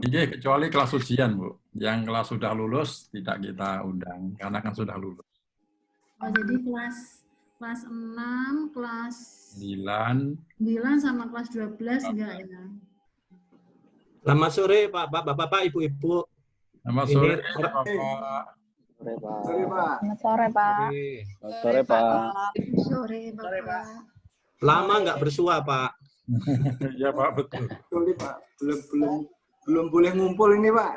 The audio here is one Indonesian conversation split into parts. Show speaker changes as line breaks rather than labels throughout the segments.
Ini kecuali kelas ujian, Bu. Yang kelas sudah lulus tidak kita undang karena kan sudah lulus.
Oh, jadi kelas 6, kelas
9
sama kelas 12 enggak ya?
Selamat sore Pak, Bapak-bapak, Ibu-ibu.
Selamat
Ini
sore, Bapak.
Sore, Pak.
Selamat sore, Pak.
Selamat sore, Pak.
Sore, Bapak.
lama nggak bersua, Pak.
Iya, Pak, betul.
Betul, Pak. Belum boleh ngumpul ini, Pak.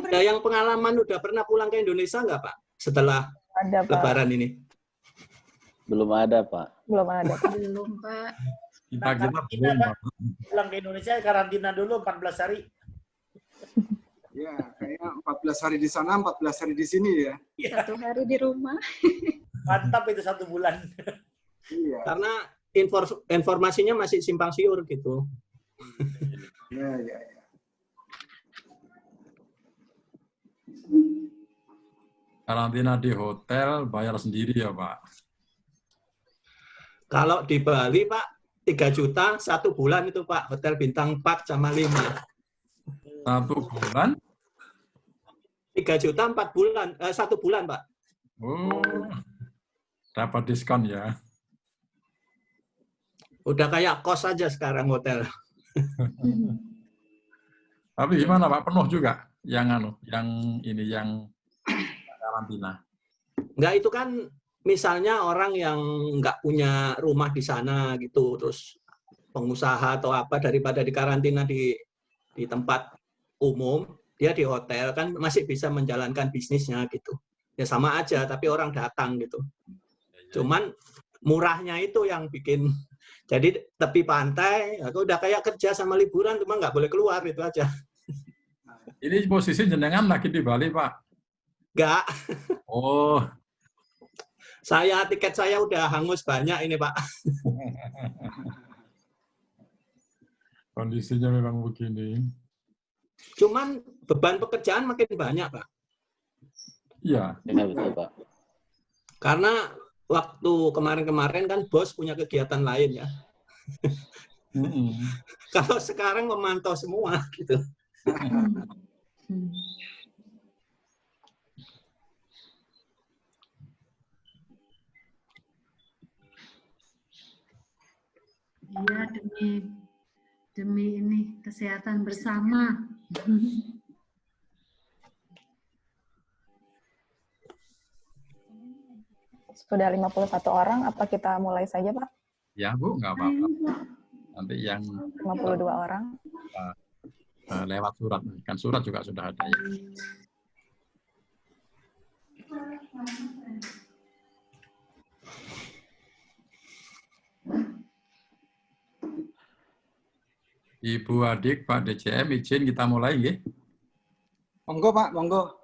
Ada yang pengalaman udah pernah pulang ke Indonesia nggak, Pak? Setelah
Ada, Pak.
Lebaran ini?
Belum ada, Pak.
Belum ada, Pak.
Belum, Pak.
Kita belum, Pak.
Pulang ke Indonesia karantina dulu 14 hari.
Ya, kayaknya 14 hari di sana, 14 hari di sini ya.
1 hari di rumah.
Mantap itu 1 bulan.
Iya.
Karena informasinya masih simpang siur gitu.
Ya.
Karantina di hotel bayar sendiri ya, Pak?
Kalau di Bali, Pak, 3 juta 1 bulan itu, Pak. Hotel bintang 4 sama 5.
1 bulan?
3 juta 4 bulan, 1 bulan, Pak.
Oh, dapat diskon ya.
Udah kayak kos aja sekarang hotel.
Tapi gimana, Pak? Penuh juga yang karantina.
Enggak, itu kan misalnya orang yang nggak punya rumah di sana gitu, terus pengusaha atau apa, daripada di karantina di tempat umum, dia di hotel kan masih bisa menjalankan bisnisnya gitu. Ya sama aja, tapi orang datang gitu. Cuman murahnya itu yang bikin, jadi tepi pantai, aku udah kayak kerja sama liburan, cuma nggak boleh keluar, itu aja.
Ini posisi jenengan lagi di Bali, Pak?
Nggak,
Oh,
tiket saya udah hangus banyak ini, Pak.
kondisinya memang begini.
Cuman beban pekerjaan makin banyak, Pak.
Iya.
Ya, betul, Pak.
Karena waktu kemarin-kemarin kan bos punya kegiatan lain ya. Kalau sekarang memantau semua gitu.
Iya, demi ini kesehatan bersama.
Sudah 51 orang, apa kita mulai saja, Pak?
Ya, Bu, nggak apa-apa. Nanti yang
52 orang.
lewat surat. Kan surat juga sudah ada ya. Ibu Adik, Pak DCM, izin kita mulai ya.
Monggo, Pak, monggo.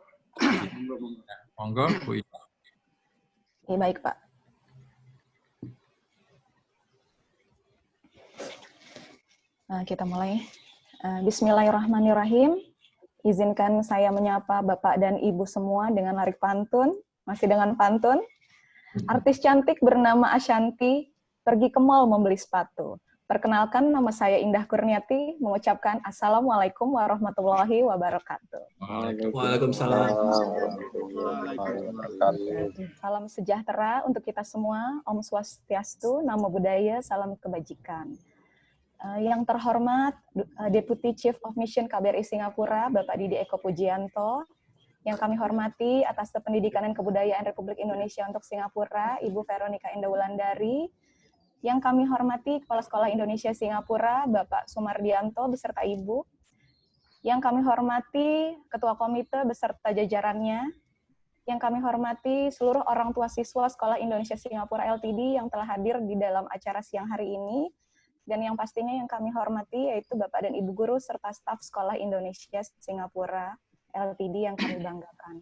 Monggo, Bu Ida.
Iya, baik, Pak. Nah, kita mulai. Bismillahirrahmanirrahim. Izinkan saya menyapa Bapak dan Ibu semua dengan larik pantun. Masih dengan pantun. Artis cantik bernama Ashanti pergi ke mall membeli sepatu. Perkenalkan, nama saya Indah Kurniati, mengucapkan Assalamualaikum warahmatullahi wabarakatuh.
Waalaikumsalam.
Salam sejahtera untuk kita semua. Om Swastiastu, Namo Buddhaya, salam kebajikan. Yang terhormat Deputy Chief of Mission KBRI Singapura, Bapak Didi Eko Pujianto. Yang kami hormati atas Pendidikan dan Kebudayaan Republik Indonesia untuk Singapura, Ibu Veronica Indah Wulandari. Yang kami hormati Kepala Sekolah Indonesia Singapura, Bapak Sumardianto beserta Ibu. Yang kami hormati Ketua Komite beserta jajarannya. Yang kami hormati seluruh orang tua siswa Sekolah Indonesia Singapura LTD yang telah hadir di dalam acara siang hari ini. Dan yang pastinya yang kami hormati yaitu Bapak dan Ibu guru serta staf Sekolah Indonesia Singapura LTD yang kami banggakan.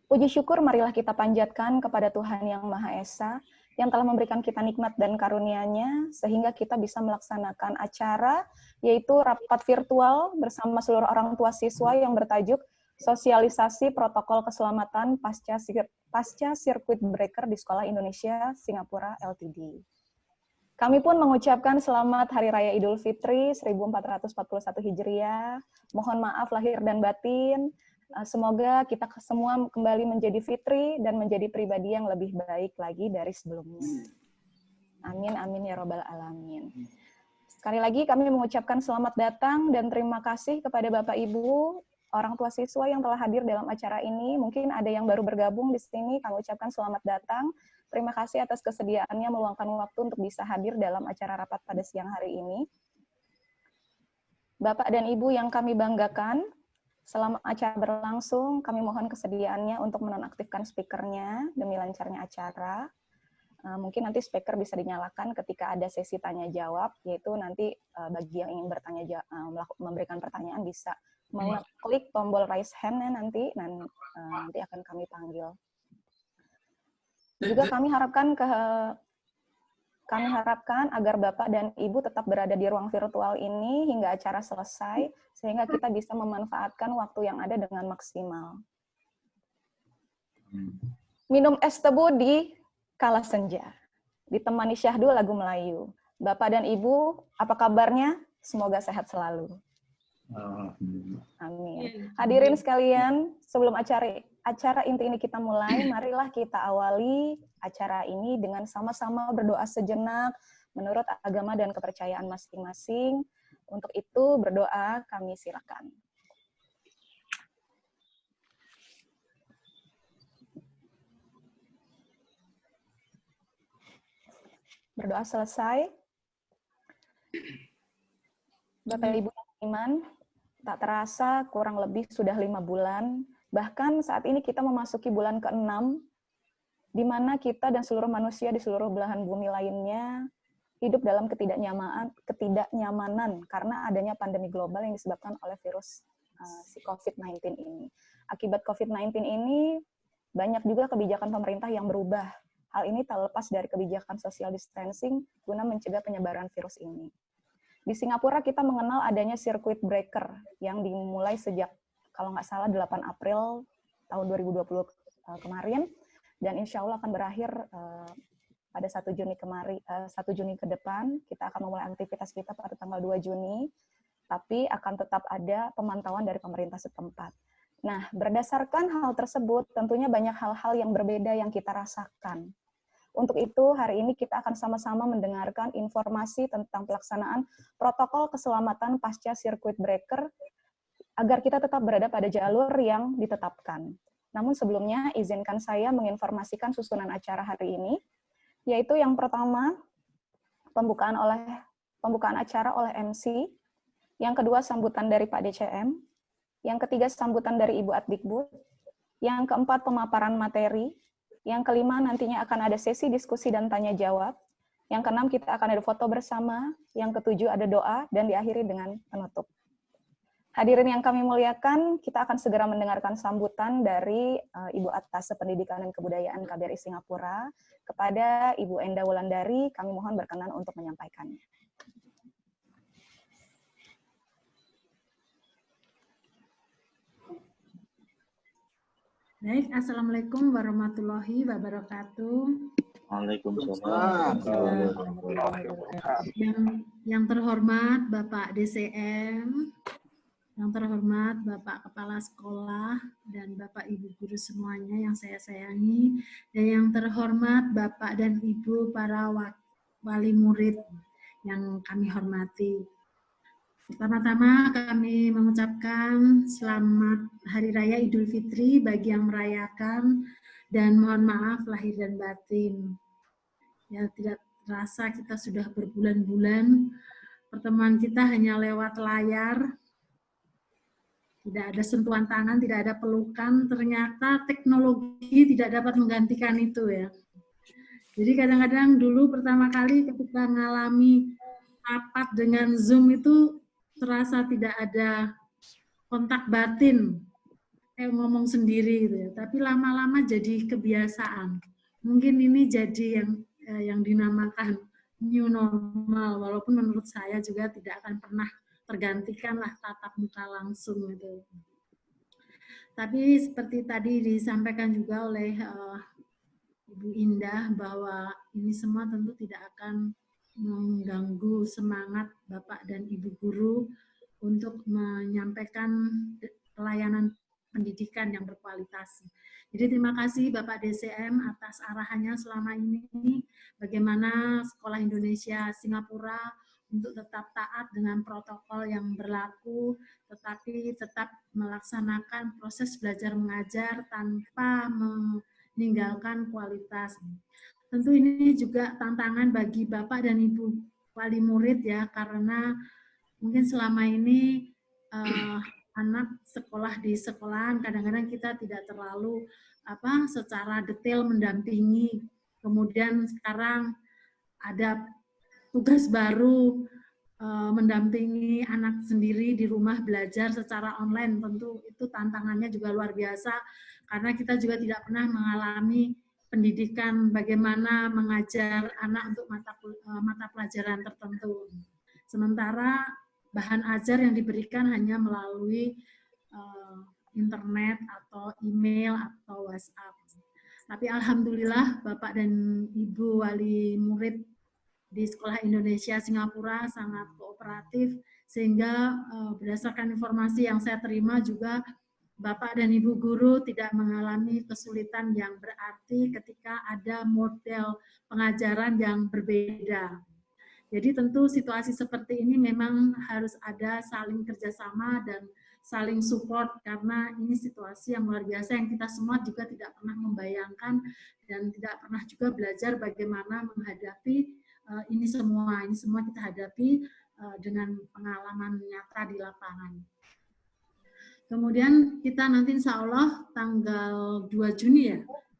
Puji syukur marilah kita panjatkan kepada Tuhan Yang Maha Esa yang telah memberikan kita nikmat dan karunia-Nya sehingga kita bisa melaksanakan acara yaitu rapat virtual bersama seluruh orang tua siswa yang bertajuk Sosialisasi Protokol Keselamatan Pasca Circuit Breaker di Sekolah Indonesia Singapura LTD. Kami pun mengucapkan selamat Hari Raya Idul Fitri 1441 Hijriah. Mohon maaf lahir dan batin. Semoga kita semua kembali menjadi fitri dan menjadi pribadi yang lebih baik lagi dari sebelumnya. Amin, amin ya robbal alamin. Sekali lagi kami mengucapkan selamat datang dan terima kasih kepada Bapak Ibu, orang tua siswa yang telah hadir dalam acara ini. Mungkin ada yang baru bergabung di sini, kami ucapkan selamat datang. Terima kasih atas kesediaannya meluangkan waktu untuk bisa hadir dalam acara rapat pada siang hari ini. Bapak dan Ibu yang kami banggakan, selama acara berlangsung, kami mohon kesediaannya untuk menonaktifkan speakernya demi lancarnya acara. Mungkin nanti speaker bisa dinyalakan ketika ada sesi tanya-jawab, yaitu nanti bagi yang ingin memberikan pertanyaan bisa mengklik tombol raise hand-nya nanti akan kami panggil. Juga kami harapkan agar Bapak dan Ibu tetap berada di ruang virtual ini hingga acara selesai, sehingga kita bisa memanfaatkan waktu yang ada dengan maksimal. Minum es tebu di kala senja, ditemani syahdu lagu Melayu. Bapak dan Ibu, apa kabarnya? Semoga sehat selalu. Amin. Hadirin sekalian, sebelum acara inti ini kita mulai, marilah kita awali acara ini dengan sama-sama berdoa sejenak menurut agama dan kepercayaan masing-masing. Untuk itu berdoa kami silakan. Berdoa selesai. Bapak Ibu iman, tak terasa kurang lebih sudah 5 bulan, bahkan saat ini kita memasuki bulan ke-6, di mana kita dan seluruh manusia di seluruh belahan bumi lainnya hidup dalam ketidaknyamanan karena adanya pandemi global yang disebabkan oleh virus si COVID-19 ini. Akibat COVID-19 ini, banyak juga kebijakan pemerintah yang berubah. Hal ini tak lepas dari kebijakan social distancing guna mencegah penyebaran virus ini. Di Singapura kita mengenal adanya circuit breaker yang dimulai sejak kalau nggak salah 8 April tahun 2020 kemarin dan insya Allah akan berakhir pada 1 Juni ke depan. Kita akan memulai aktivitas kita pada tanggal 2 Juni, tapi akan tetap ada pemantauan dari pemerintah setempat. Nah, berdasarkan hal tersebut, tentunya banyak hal-hal yang berbeda yang kita rasakan. Untuk itu, hari ini kita akan sama-sama mendengarkan informasi tentang pelaksanaan protokol keselamatan pasca circuit breaker agar kita tetap berada pada jalur yang ditetapkan. Namun sebelumnya, izinkan saya menginformasikan susunan acara hari ini, yaitu yang pertama, pembukaan acara oleh MC, yang kedua, sambutan dari Pak DCM, yang ketiga, sambutan dari Ibu Adikbud, yang keempat, pemaparan materi, yang kelima, nantinya akan ada sesi diskusi dan tanya jawab. Yang keenam, kita akan ada foto bersama. Yang ketujuh, ada doa. Dan diakhiri dengan penutup. Hadirin yang kami muliakan, kita akan segera mendengarkan sambutan dari Ibu Atas Pendidikan dan Kebudayaan KBRI Singapura. Kepada Ibu Enda Wulandari, kami mohon berkenan untuk menyampaikannya.
Baik, Assalamualaikum warahmatullahi wabarakatuh.
Waalaikumsalam.
Yang terhormat Bapak DCM, yang terhormat Bapak Kepala Sekolah, dan Bapak Ibu Guru semuanya yang saya sayangi, dan yang terhormat Bapak dan Ibu para wali murid yang kami hormati. Pertama-tama kami mengucapkan selamat Hari Raya Idul Fitri bagi yang merayakan dan mohon maaf lahir dan batin. Ya, tidak terasa kita sudah berbulan-bulan pertemuan kita hanya lewat layar. Tidak ada sentuhan tangan, tidak ada pelukan. Ternyata teknologi tidak dapat menggantikan itu ya. Jadi kadang-kadang dulu pertama kali ketika mengalami rapat dengan Zoom itu terasa tidak ada kontak batin, kayak ngomong sendiri gitu ya. Tapi lama-lama jadi kebiasaan. Mungkin ini jadi yang dinamakan new normal, walaupun menurut saya juga tidak akan pernah tergantikan lah tatap muka langsung gitu. Tapi seperti tadi disampaikan juga oleh Ibu Indah bahwa ini semua tentu tidak akan mengganggu semangat Bapak dan Ibu guru untuk menyampaikan pelayanan pendidikan yang berkualitas. Jadi terima kasih Bapak DCM atas arahannya selama ini, bagaimana Sekolah Indonesia Singapura untuk tetap taat dengan protokol yang berlaku, tetapi tetap melaksanakan proses belajar mengajar tanpa meninggalkan kualitas. Tentu ini juga tantangan bagi Bapak dan Ibu wali murid ya, karena mungkin selama ini anak sekolah di sekolahan kadang-kadang kita tidak terlalu secara detail mendampingi. Kemudian sekarang ada tugas baru mendampingi anak sendiri di rumah belajar secara online. Tentu itu tantangannya juga luar biasa karena kita juga tidak pernah mengalami pendidikan bagaimana mengajar anak untuk mata pelajaran tertentu. Sementara bahan ajar yang diberikan hanya melalui internet atau email atau WhatsApp. Tapi alhamdulillah Bapak dan Ibu wali murid di Sekolah Indonesia Singapura sangat kooperatif sehingga berdasarkan informasi yang saya terima juga Bapak dan Ibu guru tidak mengalami kesulitan yang berarti ketika ada model pengajaran yang berbeda. Jadi tentu situasi seperti ini memang harus ada saling kerjasama dan saling support karena ini situasi yang luar biasa yang kita semua juga tidak pernah membayangkan dan tidak pernah juga belajar bagaimana menghadapi ini semua kita hadapi dengan pengalaman nyata di lapangan. Kemudian kita nanti insya Allah tanggal 2 Juni ya,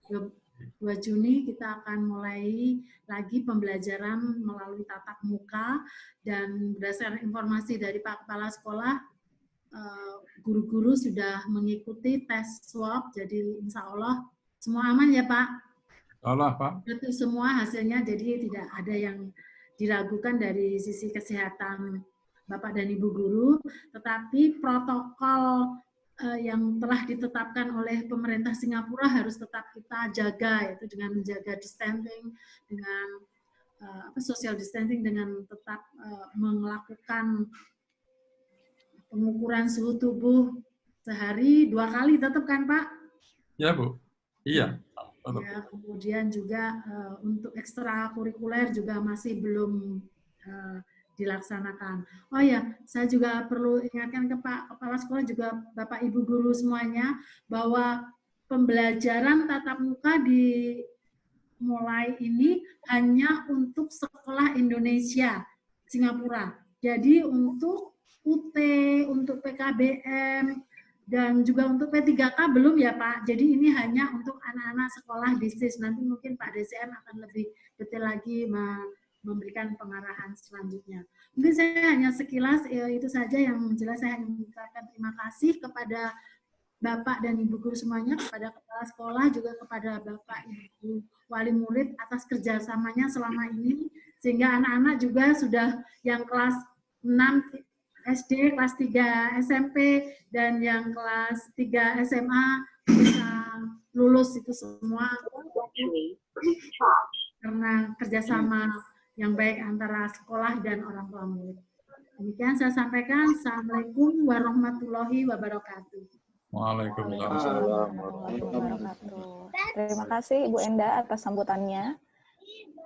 2 Juni kita akan mulai lagi pembelajaran melalui tatap muka dan berdasarkan informasi dari Pak Kepala Sekolah, guru-guru sudah mengikuti tes swab, jadi insya Allah semua aman ya Pak?
Allah Pak.
Itu semua hasilnya, jadi tidak ada yang diragukan dari sisi kesehatan Bapak dan Ibu guru, tetapi protokol yang telah ditetapkan oleh pemerintah Singapura harus tetap kita jaga, yaitu dengan menjaga distancing, dengan social distancing, dengan tetap melakukan pengukuran suhu tubuh sehari 2 kali tetap kan Pak?
Ya Bu, iya.
Ya, kemudian juga untuk ekstrakurikuler juga masih belum dilaksanakan. Oh ya, saya juga perlu ingatkan ke Pak Kepala Sekolah juga Bapak Ibu guru semuanya bahwa pembelajaran tatap muka dimulai ini hanya untuk Sekolah Indonesia Singapura. Jadi untuk UT, untuk PKBM, dan juga untuk P3K belum ya Pak. Jadi ini hanya untuk anak-anak sekolah bisnis. Nanti mungkin Pak DCM akan lebih detail lagi memberikan pengarahan selanjutnya. Mungkin saya hanya sekilas itu saja yang jelas. Saya hanya mengucapkan terima kasih kepada Bapak dan Ibu guru semuanya, kepada kepala sekolah, juga kepada Bapak Ibu wali murid atas kerjasamanya selama ini, sehingga anak-anak juga sudah yang kelas 6 SD, kelas 3 SMP, dan yang kelas 3 SMA bisa lulus itu semua karena kerjasama yang baik antara sekolah dan orang tua murid. Demikian saya sampaikan. Assalamualaikum warahmatullahi wabarakatuh.
Waalaikumsalam.
Terima kasih Ibu Enda atas sambutannya.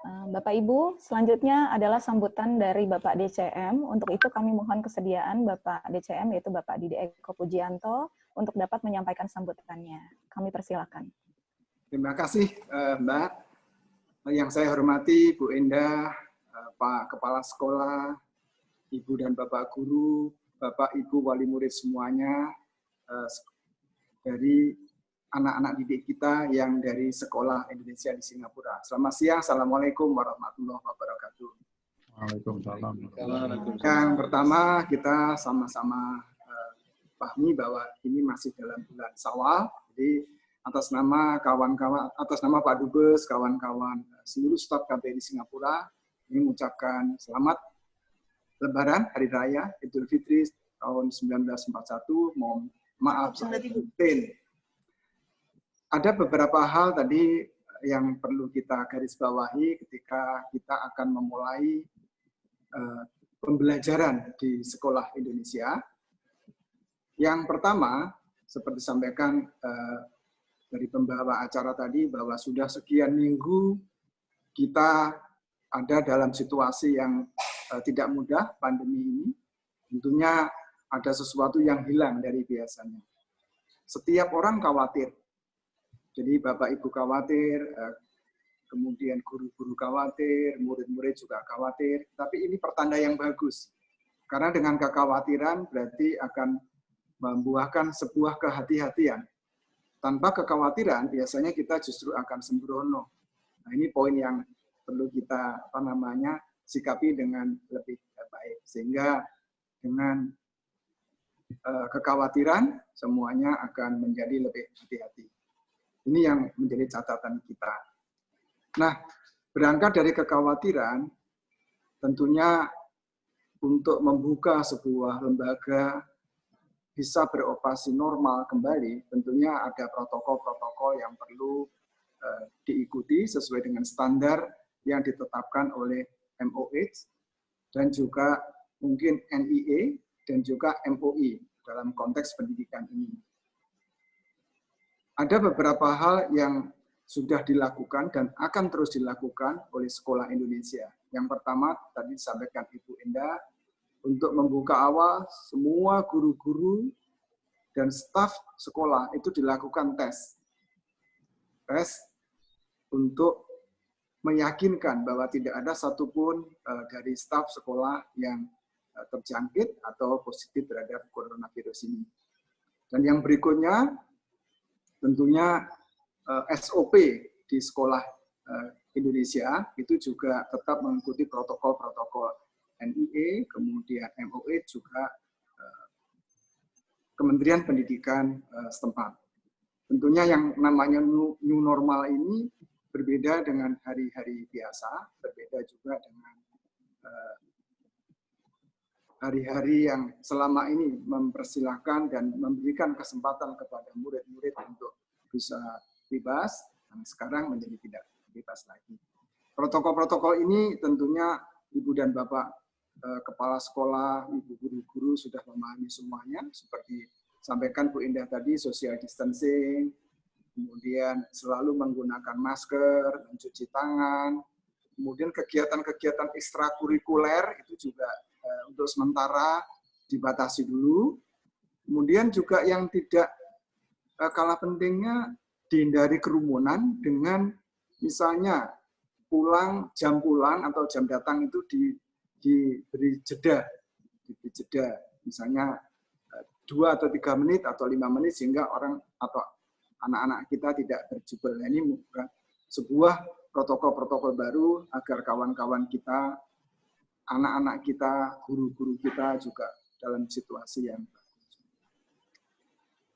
Bapak Ibu, selanjutnya adalah sambutan dari Bapak DCM. Untuk itu kami mohon kesediaan Bapak DCM, yaitu Bapak Didi Eko Pujianto, untuk dapat menyampaikan sambutannya. Kami persilakan.
Terima kasih Mbak. Yang saya hormati Bu Enda, Pak Kepala Sekolah, Ibu dan Bapak Guru, Bapak Ibu wali murid semuanya, dari anak-anak didik kita yang dari Sekolah Indonesia di Singapura. Selamat siang, Assalamualaikum warahmatullahi wabarakatuh.
Waalaikumsalam.
Yang pertama, kita sama-sama pahami bahwa ini masih dalam bulan Syawal, jadi atas nama kawan-kawan, atas nama Pak Dubes, kawan-kawan seluruh staf KBRI Singapura, ini mengucapkan selamat Lebaran, Hari Raya, Idul Fitri tahun 1941, mohon maaf lahir batin. Ada beberapa hal tadi yang perlu kita garis bawahi ketika kita akan memulai pembelajaran di sekolah Indonesia. Yang pertama, seperti disampaikan dari pembawa acara tadi, bahwa sudah sekian minggu kita ada dalam situasi yang tidak mudah, pandemi ini. Tentunya ada sesuatu yang hilang dari biasanya. Setiap orang khawatir. Jadi Bapak Ibu khawatir, kemudian guru-guru khawatir, murid-murid juga khawatir. Tapi ini pertanda yang bagus. Karena dengan kekhawatiran berarti akan membuahkan sebuah kehati-hatian. Tanpa kekhawatiran biasanya kita justru akan sembrono. Nah, ini poin yang perlu kita sikapi dengan lebih baik. Sehingga dengan kekhawatiran semuanya akan menjadi lebih hati-hati. Ini yang menjadi catatan kita. Nah, berangkat dari kekhawatiran, tentunya untuk membuka sebuah lembaga bisa beroperasi normal kembali, tentunya ada protokol-protokol yang perlu diikuti sesuai dengan standar yang ditetapkan oleh MOH dan juga mungkin NIE dan juga MOI dalam konteks pendidikan ini. Ada beberapa hal yang sudah dilakukan dan akan terus dilakukan oleh Sekolah Indonesia. Yang pertama, tadi disampaikan Ibu Endah, untuk membuka awal semua guru-guru dan staf sekolah itu dilakukan tes. Tes untuk meyakinkan bahwa tidak ada satupun dari staf sekolah yang terjangkit atau positif terhadap coronavirus ini. Dan yang berikutnya, tentunya SOP di sekolah Indonesia itu juga tetap mengikuti protokol-protokol NIE, kemudian MOE, juga Kementerian Pendidikan setempat. Tentunya yang namanya new normal ini berbeda dengan hari-hari biasa, berbeda juga dengan hari-hari yang selama ini mempersilahkan dan memberikan kesempatan kepada murid-murid untuk bisa bebas, dan sekarang menjadi tidak bebas lagi. Protokol-protokol ini tentunya Ibu dan Bapak Kepala Sekolah, Ibu guru-guru sudah memahami semuanya, seperti sampaikan Bu Indah tadi, social distancing, kemudian selalu menggunakan masker, mencuci tangan, kemudian kegiatan-kegiatan ekstrakurikuler itu juga untuk sementara dibatasi dulu. Kemudian juga yang tidak kalah pentingnya dihindari kerumunan dengan misalnya jam pulang atau jam datang itu diberi jeda, misalnya 2 atau 3 menit atau 5 menit sehingga orang atau anak-anak kita tidak berjubel. Nah, ini sebuah protokol-protokol baru agar kawan-kawan kita, anak-anak kita, guru-guru kita juga dalam situasi yang bagus.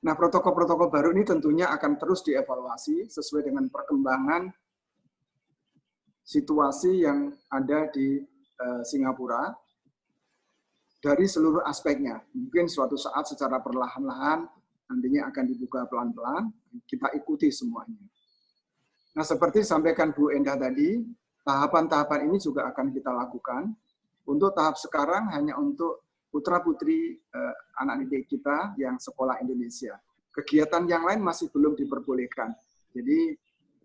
Nah, protokol-protokol baru ini tentunya akan terus dievaluasi sesuai dengan perkembangan situasi yang ada di Singapura dari seluruh aspeknya. Mungkin suatu saat secara perlahan-lahan nantinya akan dibuka pelan-pelan, kita ikuti semuanya. Nah, seperti disampaikan Bu Endah tadi, tahapan-tahapan ini juga akan kita lakukan. Untuk tahap sekarang hanya untuk putra-putri anak didik kita yang sekolah Indonesia. Kegiatan yang lain masih belum diperbolehkan. Jadi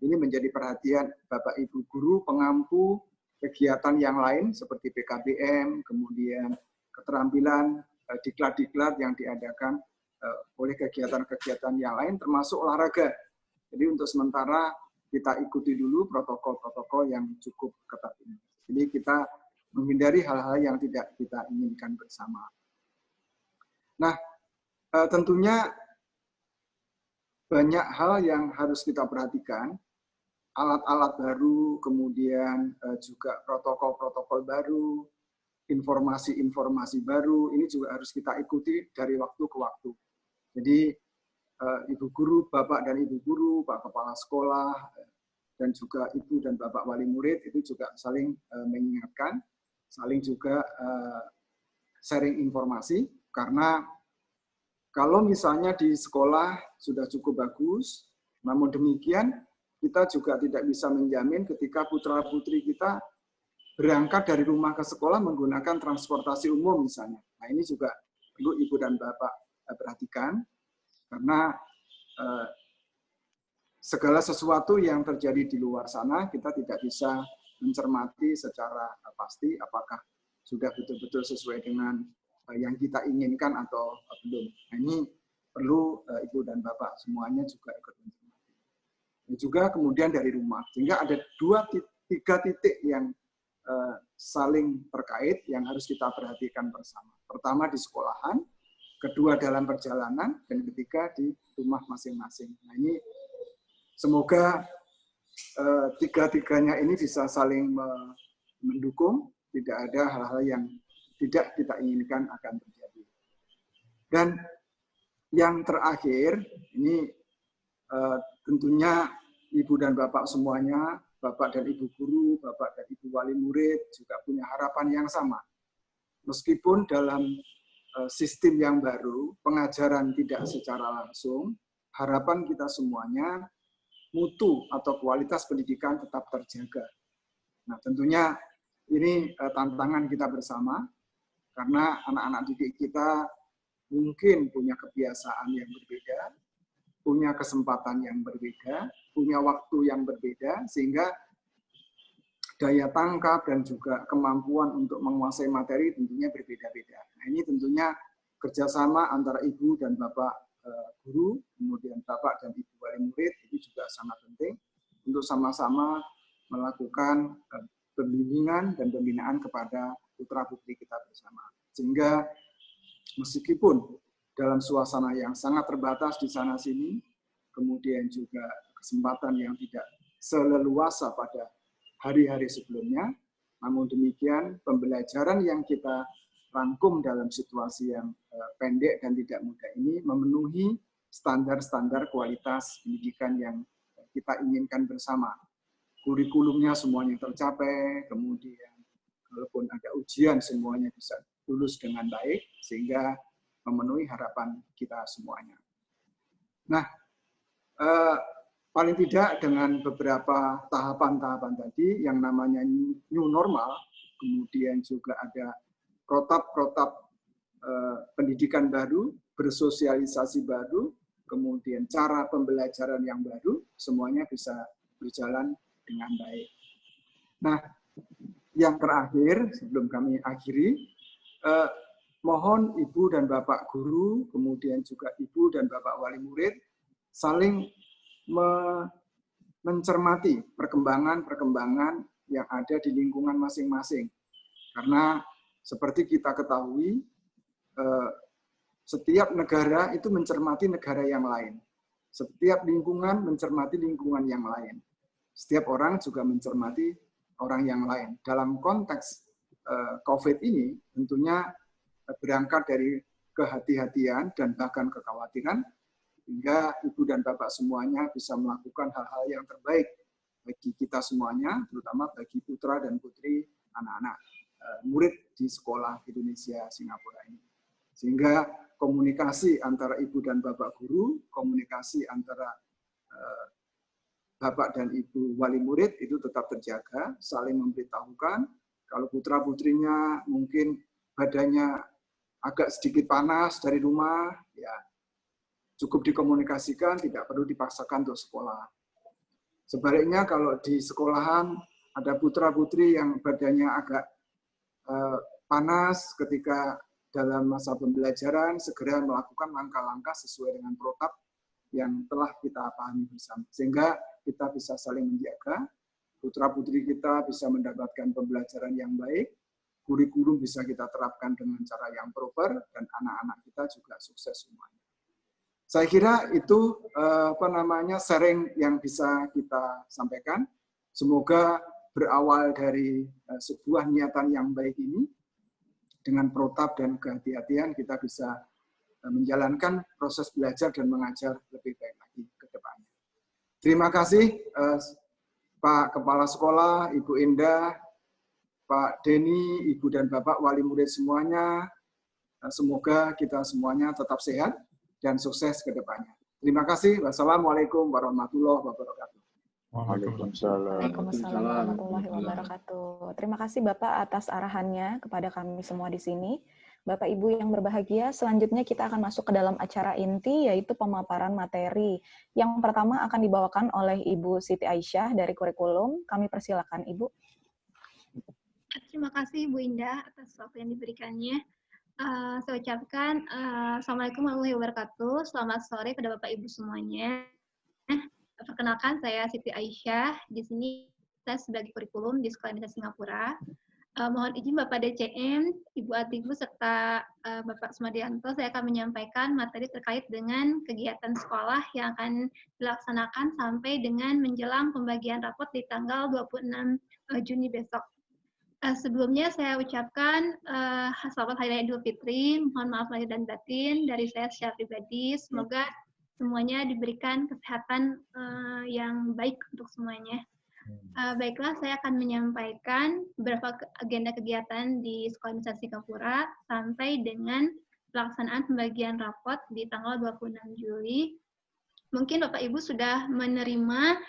ini menjadi perhatian Bapak Ibu guru, pengampu kegiatan yang lain seperti PKBM, kemudian keterampilan, diklat-diklat yang diadakan oleh kegiatan-kegiatan yang lain termasuk olahraga. Jadi untuk sementara kita ikuti dulu protokol-protokol yang cukup ketat ini. Jadi kita menghindari hal-hal yang tidak kita inginkan bersama. Nah, tentunya banyak hal yang harus kita perhatikan, alat-alat baru, kemudian juga protokol-protokol baru, informasi-informasi baru, ini juga harus kita ikuti dari waktu ke waktu. Jadi, Ibu Guru, Bapak dan Ibu Guru, Pak Kepala Sekolah, dan juga Ibu dan Bapak Wali Murid, itu juga saling mengingatkan, saling juga sharing informasi, karena kalau misalnya di sekolah sudah cukup bagus, namun demikian kita juga tidak bisa menjamin ketika putra-putri kita berangkat dari rumah ke sekolah menggunakan transportasi umum misalnya. Nah, ini juga perlu Ibu dan Bapak perhatikan, karena segala sesuatu yang terjadi di luar sana kita tidak bisa mencermati secara pasti apakah sudah betul-betul sesuai dengan yang kita inginkan atau belum. Nah, ini perlu Ibu dan Bapak semuanya juga ikut mencermati. Dan juga kemudian dari rumah, sehingga ada 2-3 titik yang saling terkait yang harus kita perhatikan bersama. Pertama di sekolahan, kedua dalam perjalanan, dan ketiga di rumah masing-masing. Nah, ini semoga tiga-tiganya ini bisa saling mendukung, tidak ada hal-hal yang tidak kita inginkan akan terjadi. Dan yang terakhir, ini tentunya Ibu dan Bapak semuanya, Bapak dan Ibu guru, Bapak dan Ibu wali murid juga punya harapan yang sama. Meskipun dalam sistem yang baru, pengajaran tidak secara langsung, harapan kita semuanya mutu atau kualitas pendidikan tetap terjaga. Nah, tentunya ini tantangan kita bersama, karena anak-anak didik kita mungkin punya kebiasaan yang berbeda, punya kesempatan yang berbeda, punya waktu yang berbeda, sehingga daya tangkap dan juga kemampuan untuk menguasai materi tentunya berbeda-beda. Nah, ini tentunya kerjasama antara Ibu dan Bapak guru, kemudian Bapak dan Ibu wali murid, itu juga sangat penting untuk sama-sama melakukan pembimbingan dan pembinaan kepada putra-putri kita bersama. Sehingga meskipun dalam suasana yang sangat terbatas di sana-sini, kemudian juga kesempatan yang tidak seleluasa pada hari-hari sebelumnya, namun demikian pembelajaran yang kita rangkum dalam situasi yang pendek dan tidak mudah ini memenuhi standar-standar kualitas pendidikan yang kita inginkan bersama. Kurikulumnya semuanya tercapai, kemudian walaupun ada ujian semuanya bisa lulus dengan baik, sehingga memenuhi harapan kita semuanya. Nah, paling tidak dengan beberapa tahapan-tahapan tadi yang namanya new normal, kemudian juga ada protap-protap pendidikan baru, bersosialisasi baru, kemudian cara pembelajaran yang baru, semuanya bisa berjalan dengan baik. Nah, yang terakhir sebelum kami akhiri, mohon Ibu dan Bapak guru, kemudian juga Ibu dan Bapak wali murid, saling mencermati perkembangan-perkembangan yang ada di lingkungan masing-masing. Karena seperti kita ketahui, setiap negara itu mencermati negara yang lain. Setiap lingkungan mencermati lingkungan yang lain. Setiap orang juga mencermati orang yang lain. Dalam konteks COVID ini, tentunya berangkat dari kehati-hatian dan bahkan kekhawatiran, hingga Ibu dan Bapak semuanya bisa melakukan hal-hal yang terbaik bagi kita semuanya, terutama bagi putra dan putri anak-anak murid di sekolah Indonesia Singapura ini. Sehingga komunikasi antara Ibu dan Bapak guru, komunikasi antara Bapak dan Ibu wali murid itu tetap terjaga, saling memberitahukan. Kalau putra-putrinya mungkin badannya agak sedikit panas dari rumah, ya cukup dikomunikasikan, tidak perlu dipaksakan untuk sekolah. Sebaliknya kalau di sekolahan ada putra-putri yang badannya agak panas ketika dalam masa pembelajaran, segera melakukan langkah-langkah sesuai dengan protap yang telah kita pahami bersama. Sehingga kita bisa saling menjaga, putra-putri kita bisa mendapatkan pembelajaran yang baik, kurikulum bisa kita terapkan dengan cara yang proper, dan anak-anak kita juga sukses semuanya. Saya kira itu sharing yang bisa kita sampaikan. Semoga berawal dari sebuah niatan yang baik ini, dengan protap dan kehati-hatian kita bisa menjalankan proses belajar dan mengajar lebih baik lagi ke depannya. Terima kasih Pak Kepala Sekolah, Ibu Indah, Pak Denny, Ibu dan Bapak wali murid semuanya. Semoga kita semuanya tetap sehat dan sukses ke depannya. Terima kasih. Wassalamualaikum warahmatullahi wabarakatuh.
Waalaikumsalam.
Waalaikumsalam warahmatullahi wabarakatuh. Terima kasih Bapak atas arahannya kepada kami semua di sini. Bapak Ibu yang berbahagia, selanjutnya kita akan masuk ke dalam acara inti, yaitu pemaparan materi. Yang pertama akan dibawakan oleh Ibu Siti Aisyah dari kurikulum. Kami persilakan Ibu.
Terima kasih Bu Indah atas waktu yang diberikannya. Saya ucapkan Assalamualaikum warahmatullahi wabarakatuh. Selamat sore kepada Bapak Ibu semuanya. Perkenalkan, saya Siti Aisyah. Di sini saya sebagai kurikulum di Sekolah Indonesia Singapura. Mohon izin Bapak DCM, Ibu Atibu, serta Bapak Sumadianto, saya akan menyampaikan materi terkait dengan kegiatan sekolah yang akan dilaksanakan sampai dengan menjelang pembagian rapot di tanggal 26 Juni besok. Sebelumnya saya ucapkan selamat Hari Raya Idul Fitri, mohon maaf lahir dan batin dari saya secara pribadi. Semoga semuanya diberikan kesehatan yang baik untuk semuanya. Baiklah, saya akan menyampaikan beberapa agenda kegiatan di Sekolah Indonesia Singapura sampai dengan pelaksanaan pembagian rapot di tanggal 26 Juli. Mungkin Bapak Ibu sudah menerima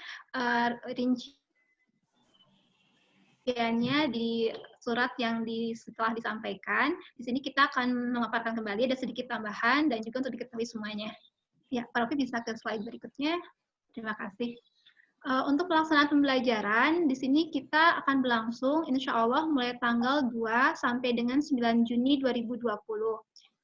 rinciannya di surat yang setelah disampaikan. Di sini kita akan memaparkan kembali, ada sedikit tambahan dan juga untuk diketahui semuanya. Ya, Pak Rofi bisa ke slide berikutnya. Terima kasih. Untuk pelaksanaan pembelajaran, di sini kita akan berlangsung insya Allah mulai tanggal 2 sampai dengan 9 Juni 2020.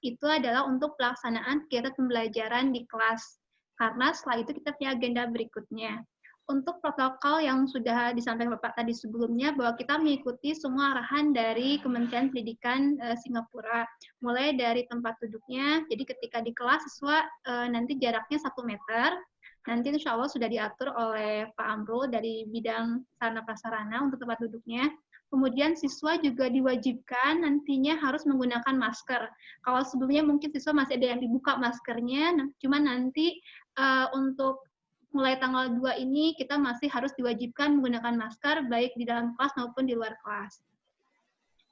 Itu adalah untuk pelaksanaan kegiatan pembelajaran di kelas. Karena setelah itu kita punya agenda berikutnya. Untuk protokol yang sudah disampaikan Bapak tadi sebelumnya, bahwa kita mengikuti semua arahan dari Kementerian Pendidikan Singapura. Mulai dari tempat duduknya, jadi ketika di kelas siswa nanti jaraknya 1 meter, nanti insya Allah sudah diatur oleh Pak Amrul dari bidang sarana prasarana untuk tempat duduknya. Kemudian siswa juga diwajibkan nantinya harus menggunakan masker. Kalau sebelumnya mungkin siswa masih ada yang dibuka maskernya, cuma nanti untuk mulai tanggal 2 ini kita masih harus diwajibkan menggunakan masker baik di dalam kelas maupun di luar kelas.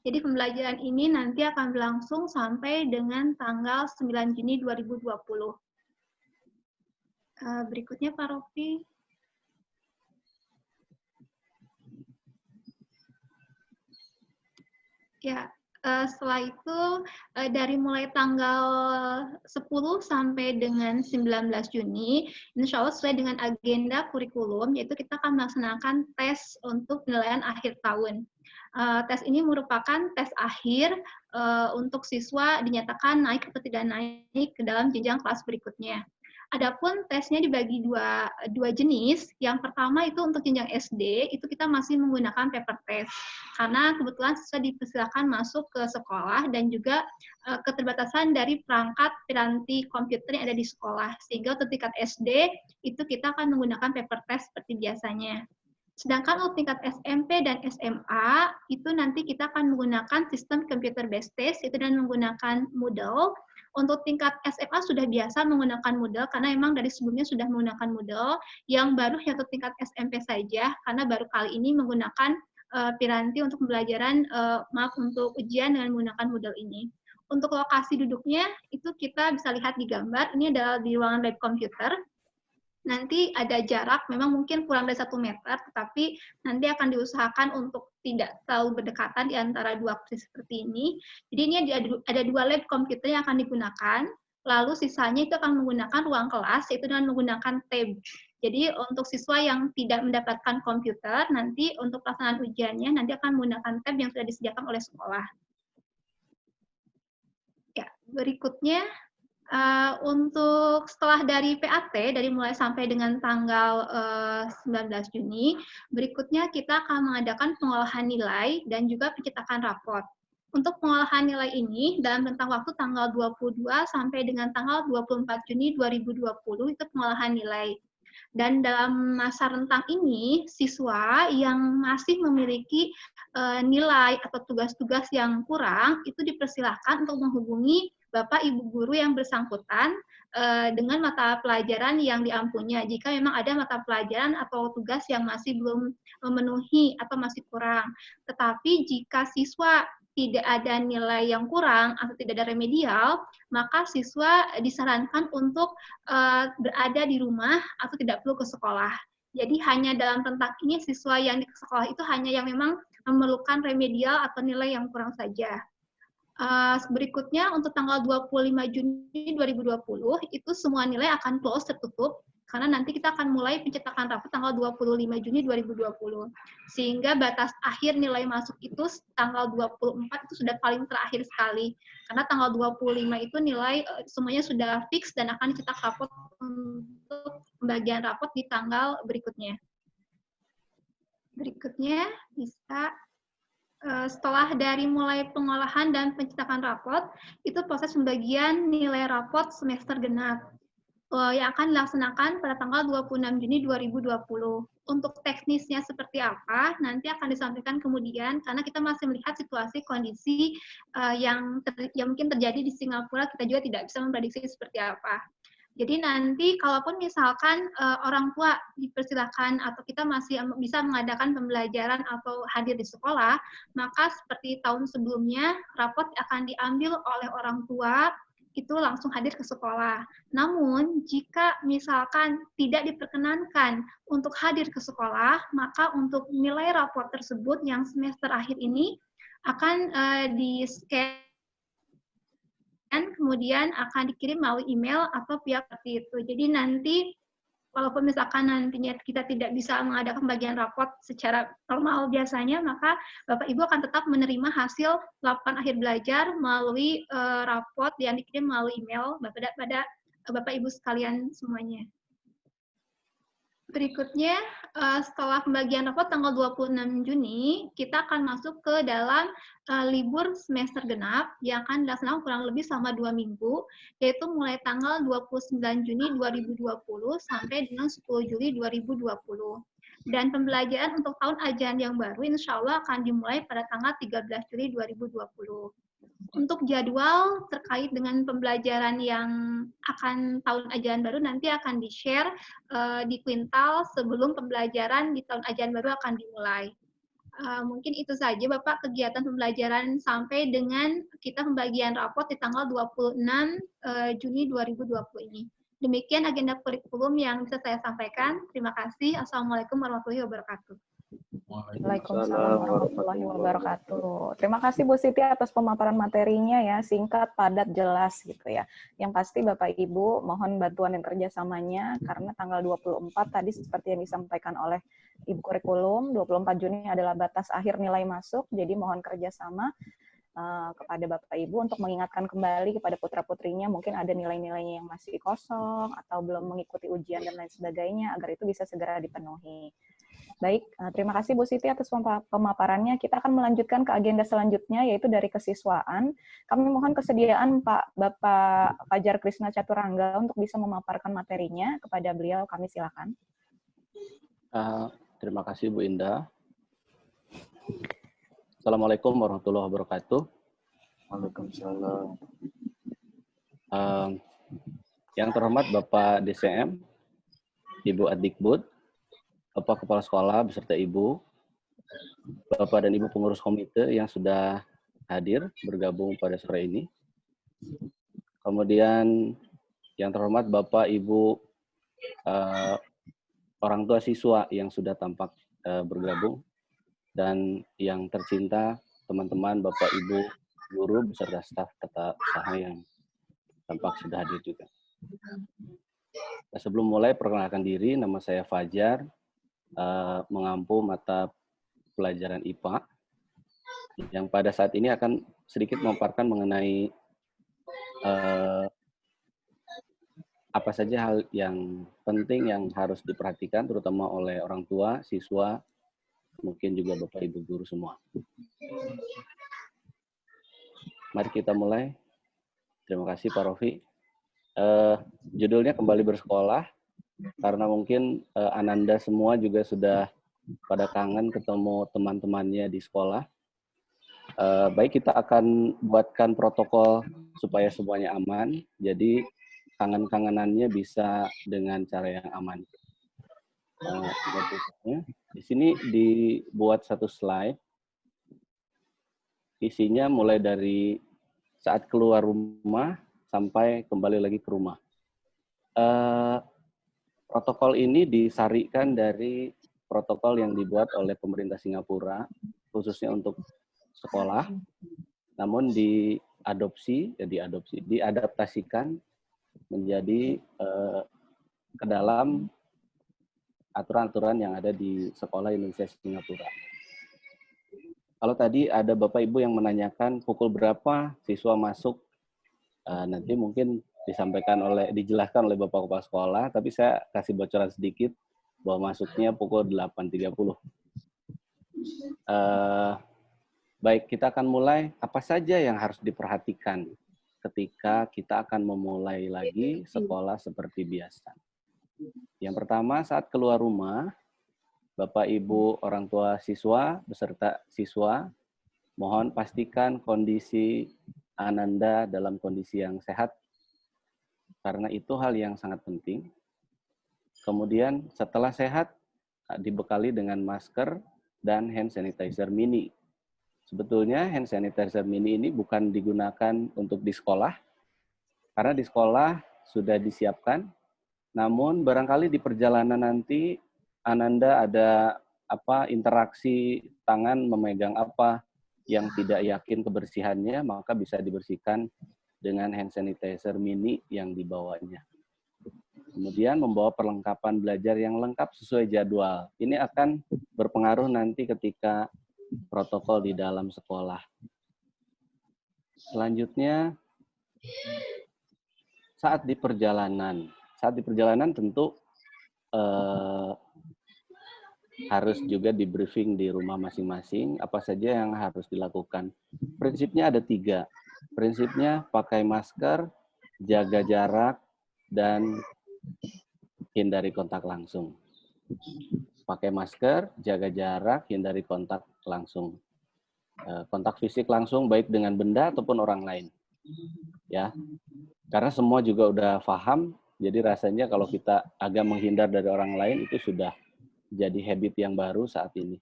Jadi pembelajaran ini nanti akan berlangsung sampai dengan tanggal 9 Juni 2020. Berikutnya Pak Rofi. Ya, setelah itu dari mulai tanggal 10 sampai dengan 19 Juni, insya Allah sesuai dengan agenda kurikulum, yaitu kita akan melaksanakan tes untuk penilaian akhir tahun. Tes ini merupakan tes akhir untuk siswa dinyatakan naik atau tidak naik ke dalam jenjang kelas berikutnya. Adapun tesnya dibagi dua jenis. Yang pertama itu untuk jenjang SD, itu kita masih menggunakan paper test. Karena kebetulan siswa dipersilakan masuk ke sekolah dan juga keterbatasan dari perangkat piranti komputer yang ada di sekolah. Sehingga untuk tingkat SD, itu kita akan menggunakan paper test seperti biasanya. Sedangkan untuk tingkat SMP dan SMA, itu nanti kita akan menggunakan sistem computer based test, itu dan menggunakan Moodle. Untuk tingkat SMA sudah biasa menggunakan Moodle, karena memang dari sebelumnya sudah menggunakan Moodle. Yang baru untuk tingkat SMP saja, karena baru kali ini menggunakan piranti untuk pembelajaran, untuk ujian dengan menggunakan Moodle ini. Untuk lokasi duduknya, itu kita bisa lihat di gambar, ini adalah di ruangan lab komputer. Nanti ada jarak, memang mungkin kurang dari 1 meter, tetapi nanti akan diusahakan untuk tidak terlalu berdekatan di antara dua kursi seperti ini. Jadi ini ada 2 lab komputer yang akan digunakan, lalu sisanya itu akan menggunakan ruang kelas, yaitu dengan menggunakan tab. Jadi untuk siswa yang tidak mendapatkan komputer, nanti untuk pelaksanaan ujiannya, nanti akan menggunakan tab yang sudah disediakan oleh sekolah. Ya, berikutnya, untuk setelah dari PAT, dari mulai sampai dengan tanggal 19 Juni, berikutnya kita akan mengadakan pengolahan nilai dan juga pencetakan raport. Untuk pengolahan nilai ini, dalam rentang waktu tanggal 22 sampai dengan tanggal 24 Juni 2020, itu pengolahan nilai. Dan dalam masa rentang ini, siswa yang masih memiliki nilai atau tugas-tugas yang kurang, itu dipersilahkan untuk menghubungi Bapak Ibu guru yang bersangkutan dengan mata pelajaran yang diampuninya. Jika memang ada mata pelajaran atau tugas yang masih belum memenuhi atau masih kurang. Tetapi jika siswa tidak ada nilai yang kurang atau tidak ada remedial, maka siswa disarankan untuk berada di rumah atau tidak perlu ke sekolah. Jadi hanya dalam rentang ini siswa yang di sekolah itu hanya yang memang memerlukan remedial atau nilai yang kurang saja. Berikutnya untuk tanggal 25 Juni 2020 itu semua nilai akan close tertutup karena nanti kita akan mulai pencetakan rapor tanggal 25 Juni 2020. Sehingga batas akhir nilai masuk itu tanggal 24 itu sudah paling terakhir sekali. Karena tanggal 25 itu nilai semuanya sudah fix dan akan dicetak rapor untuk pembagian rapor di tanggal berikutnya. Berikutnya bisa setelah dari mulai pengolahan dan pencetakan raport, itu proses pembagian nilai raport semester genap yang akan dilaksanakan pada tanggal 26 Juni 2020. Untuk teknisnya seperti apa, nanti akan disampaikan kemudian, karena kita masih melihat situasi kondisi yang mungkin terjadi di Singapura, kita juga tidak bisa memprediksi seperti apa. Jadi nanti kalaupun misalkan orang tua dipersilakan atau kita masih bisa mengadakan pembelajaran atau hadir di sekolah, maka seperti tahun sebelumnya, raport akan diambil oleh orang tua, itu langsung hadir ke sekolah. Namun, jika misalkan tidak diperkenankan untuk hadir ke sekolah, maka untuk nilai raport tersebut yang semester akhir ini akan di-scan, kemudian akan dikirim melalui email atau via seperti itu. Jadi nanti, walaupun misalkan nantinya kita tidak bisa mengadakan pembagian raport secara normal biasanya, maka Bapak Ibu akan tetap menerima hasil laporan akhir belajar melalui raport yang dikirim melalui email pada Bapak Ibu sekalian semuanya. Berikutnya, setelah pembagian raport tanggal 26 Juni, kita akan masuk ke dalam libur semester genap yang akan dilaksanakan kurang lebih selama 2 minggu, yaitu mulai tanggal 29 Juni 2020 sampai dengan 10 Juli 2020. Dan pembelajaran untuk tahun ajaran yang baru insya Allah akan dimulai pada tanggal 13 Juli 2020. Untuk jadwal terkait dengan pembelajaran yang akan tahun ajaran baru nanti akan di-share di kuintal sebelum pembelajaran di tahun ajaran baru akan dimulai. Mungkin itu saja Bapak kegiatan pembelajaran sampai dengan kita pembagian raport di tanggal 26 Juni 2020 ini. Demikian agenda kurikulum yang bisa saya sampaikan. Terima kasih. Assalamualaikum warahmatullahi wabarakatuh.
Waalaikumsalam warahmatullahi wabarakatuh. Terima kasih Bu Siti atas pemaparan materinya ya, singkat, padat, jelas gitu ya. Yang pasti Bapak Ibu mohon bantuan dan kerjasamanya karena tanggal 24 tadi seperti yang disampaikan oleh Ibu Kurikulum, 24 Juni adalah batas akhir nilai masuk, jadi mohon kerjasama kepada Bapak Ibu untuk mengingatkan kembali kepada putra-putrinya mungkin ada nilai-nilainya yang masih kosong atau belum mengikuti ujian dan lain sebagainya agar itu bisa segera dipenuhi. Baik, terima kasih Bu Siti atas pemaparannya. Kita akan melanjutkan ke agenda selanjutnya, yaitu dari kesiswaan. Kami mohon kesediaan Bapak Fajar Krishna Caturangga untuk bisa memaparkan materinya. Kepada beliau, kami silakan.
Terima kasih Bu Indah. Assalamualaikum warahmatullahi wabarakatuh.
Waalaikumsalam.
Yang terhormat Bapak DCM, Ibu Adikbud, Bapak Kepala Sekolah beserta Ibu, Bapak dan Ibu pengurus komite yang sudah hadir bergabung pada sore ini. Kemudian yang terhormat Bapak Ibu orang tua siswa yang sudah tampak bergabung, dan yang tercinta teman-teman Bapak Ibu guru beserta staf tata usaha yang tampak sudah hadir juga. Nah, sebelum mulai perkenalkan diri, nama saya Fajar, mengampu mata pelajaran IPA yang pada saat ini akan sedikit memaparkan mengenai apa saja hal yang penting yang harus diperhatikan terutama oleh orang tua, siswa, mungkin juga Bapak Ibu guru semua. Mari kita mulai. Terima kasih Pak Rofi. Judulnya Kembali Bersekolah, karena mungkin Ananda semua juga sudah pada kangen ketemu teman-temannya di sekolah. Baik, kita akan buatkan protokol supaya semuanya aman, jadi kangen-kangenannya bisa dengan cara yang aman. Di sini dibuat satu slide, isinya mulai dari saat keluar rumah sampai kembali lagi ke rumah. Protokol ini disarikan dari protokol yang dibuat oleh pemerintah Singapura, khususnya untuk sekolah, namun diadaptasikan menjadi ke dalam aturan-aturan yang ada di Sekolah Indonesia Singapura. Kalau tadi ada Bapak Ibu yang menanyakan pukul berapa siswa masuk, nanti mungkin dijelaskan oleh Bapak Kepala Sekolah, tapi saya kasih bocoran sedikit bahwa masuknya pukul 8.30. Baik, kita akan mulai. Apa saja yang harus diperhatikan ketika kita akan memulai lagi sekolah seperti biasa? Yang pertama, saat keluar rumah, Bapak, Ibu, orang tua siswa, beserta siswa, mohon pastikan kondisi Ananda dalam kondisi yang sehat, karena itu hal yang sangat penting. Kemudian setelah sehat, dibekali dengan masker dan hand sanitizer mini. Sebetulnya hand sanitizer mini ini bukan digunakan untuk di sekolah, karena di sekolah sudah disiapkan. Namun barangkali di perjalanan nanti Ananda ada interaksi tangan memegang apa yang tidak yakin kebersihannya, maka bisa dibersihkan dengan hand sanitizer mini yang dibawanya. Kemudian membawa perlengkapan belajar yang lengkap sesuai jadwal. Ini akan berpengaruh nanti ketika protokol di dalam sekolah. Selanjutnya, saat di perjalanan tentu harus juga di briefing di rumah masing-masing apa saja yang harus dilakukan. Prinsipnya ada 3. Prinsipnya pakai masker, jaga jarak, dan hindari kontak langsung. Pakai masker, jaga jarak, hindari kontak langsung. Kontak fisik langsung baik dengan benda ataupun orang lain. Ya. Karena semua juga udah paham, jadi rasanya kalau kita agak menghindar dari orang lain itu sudah jadi habit yang baru saat ini.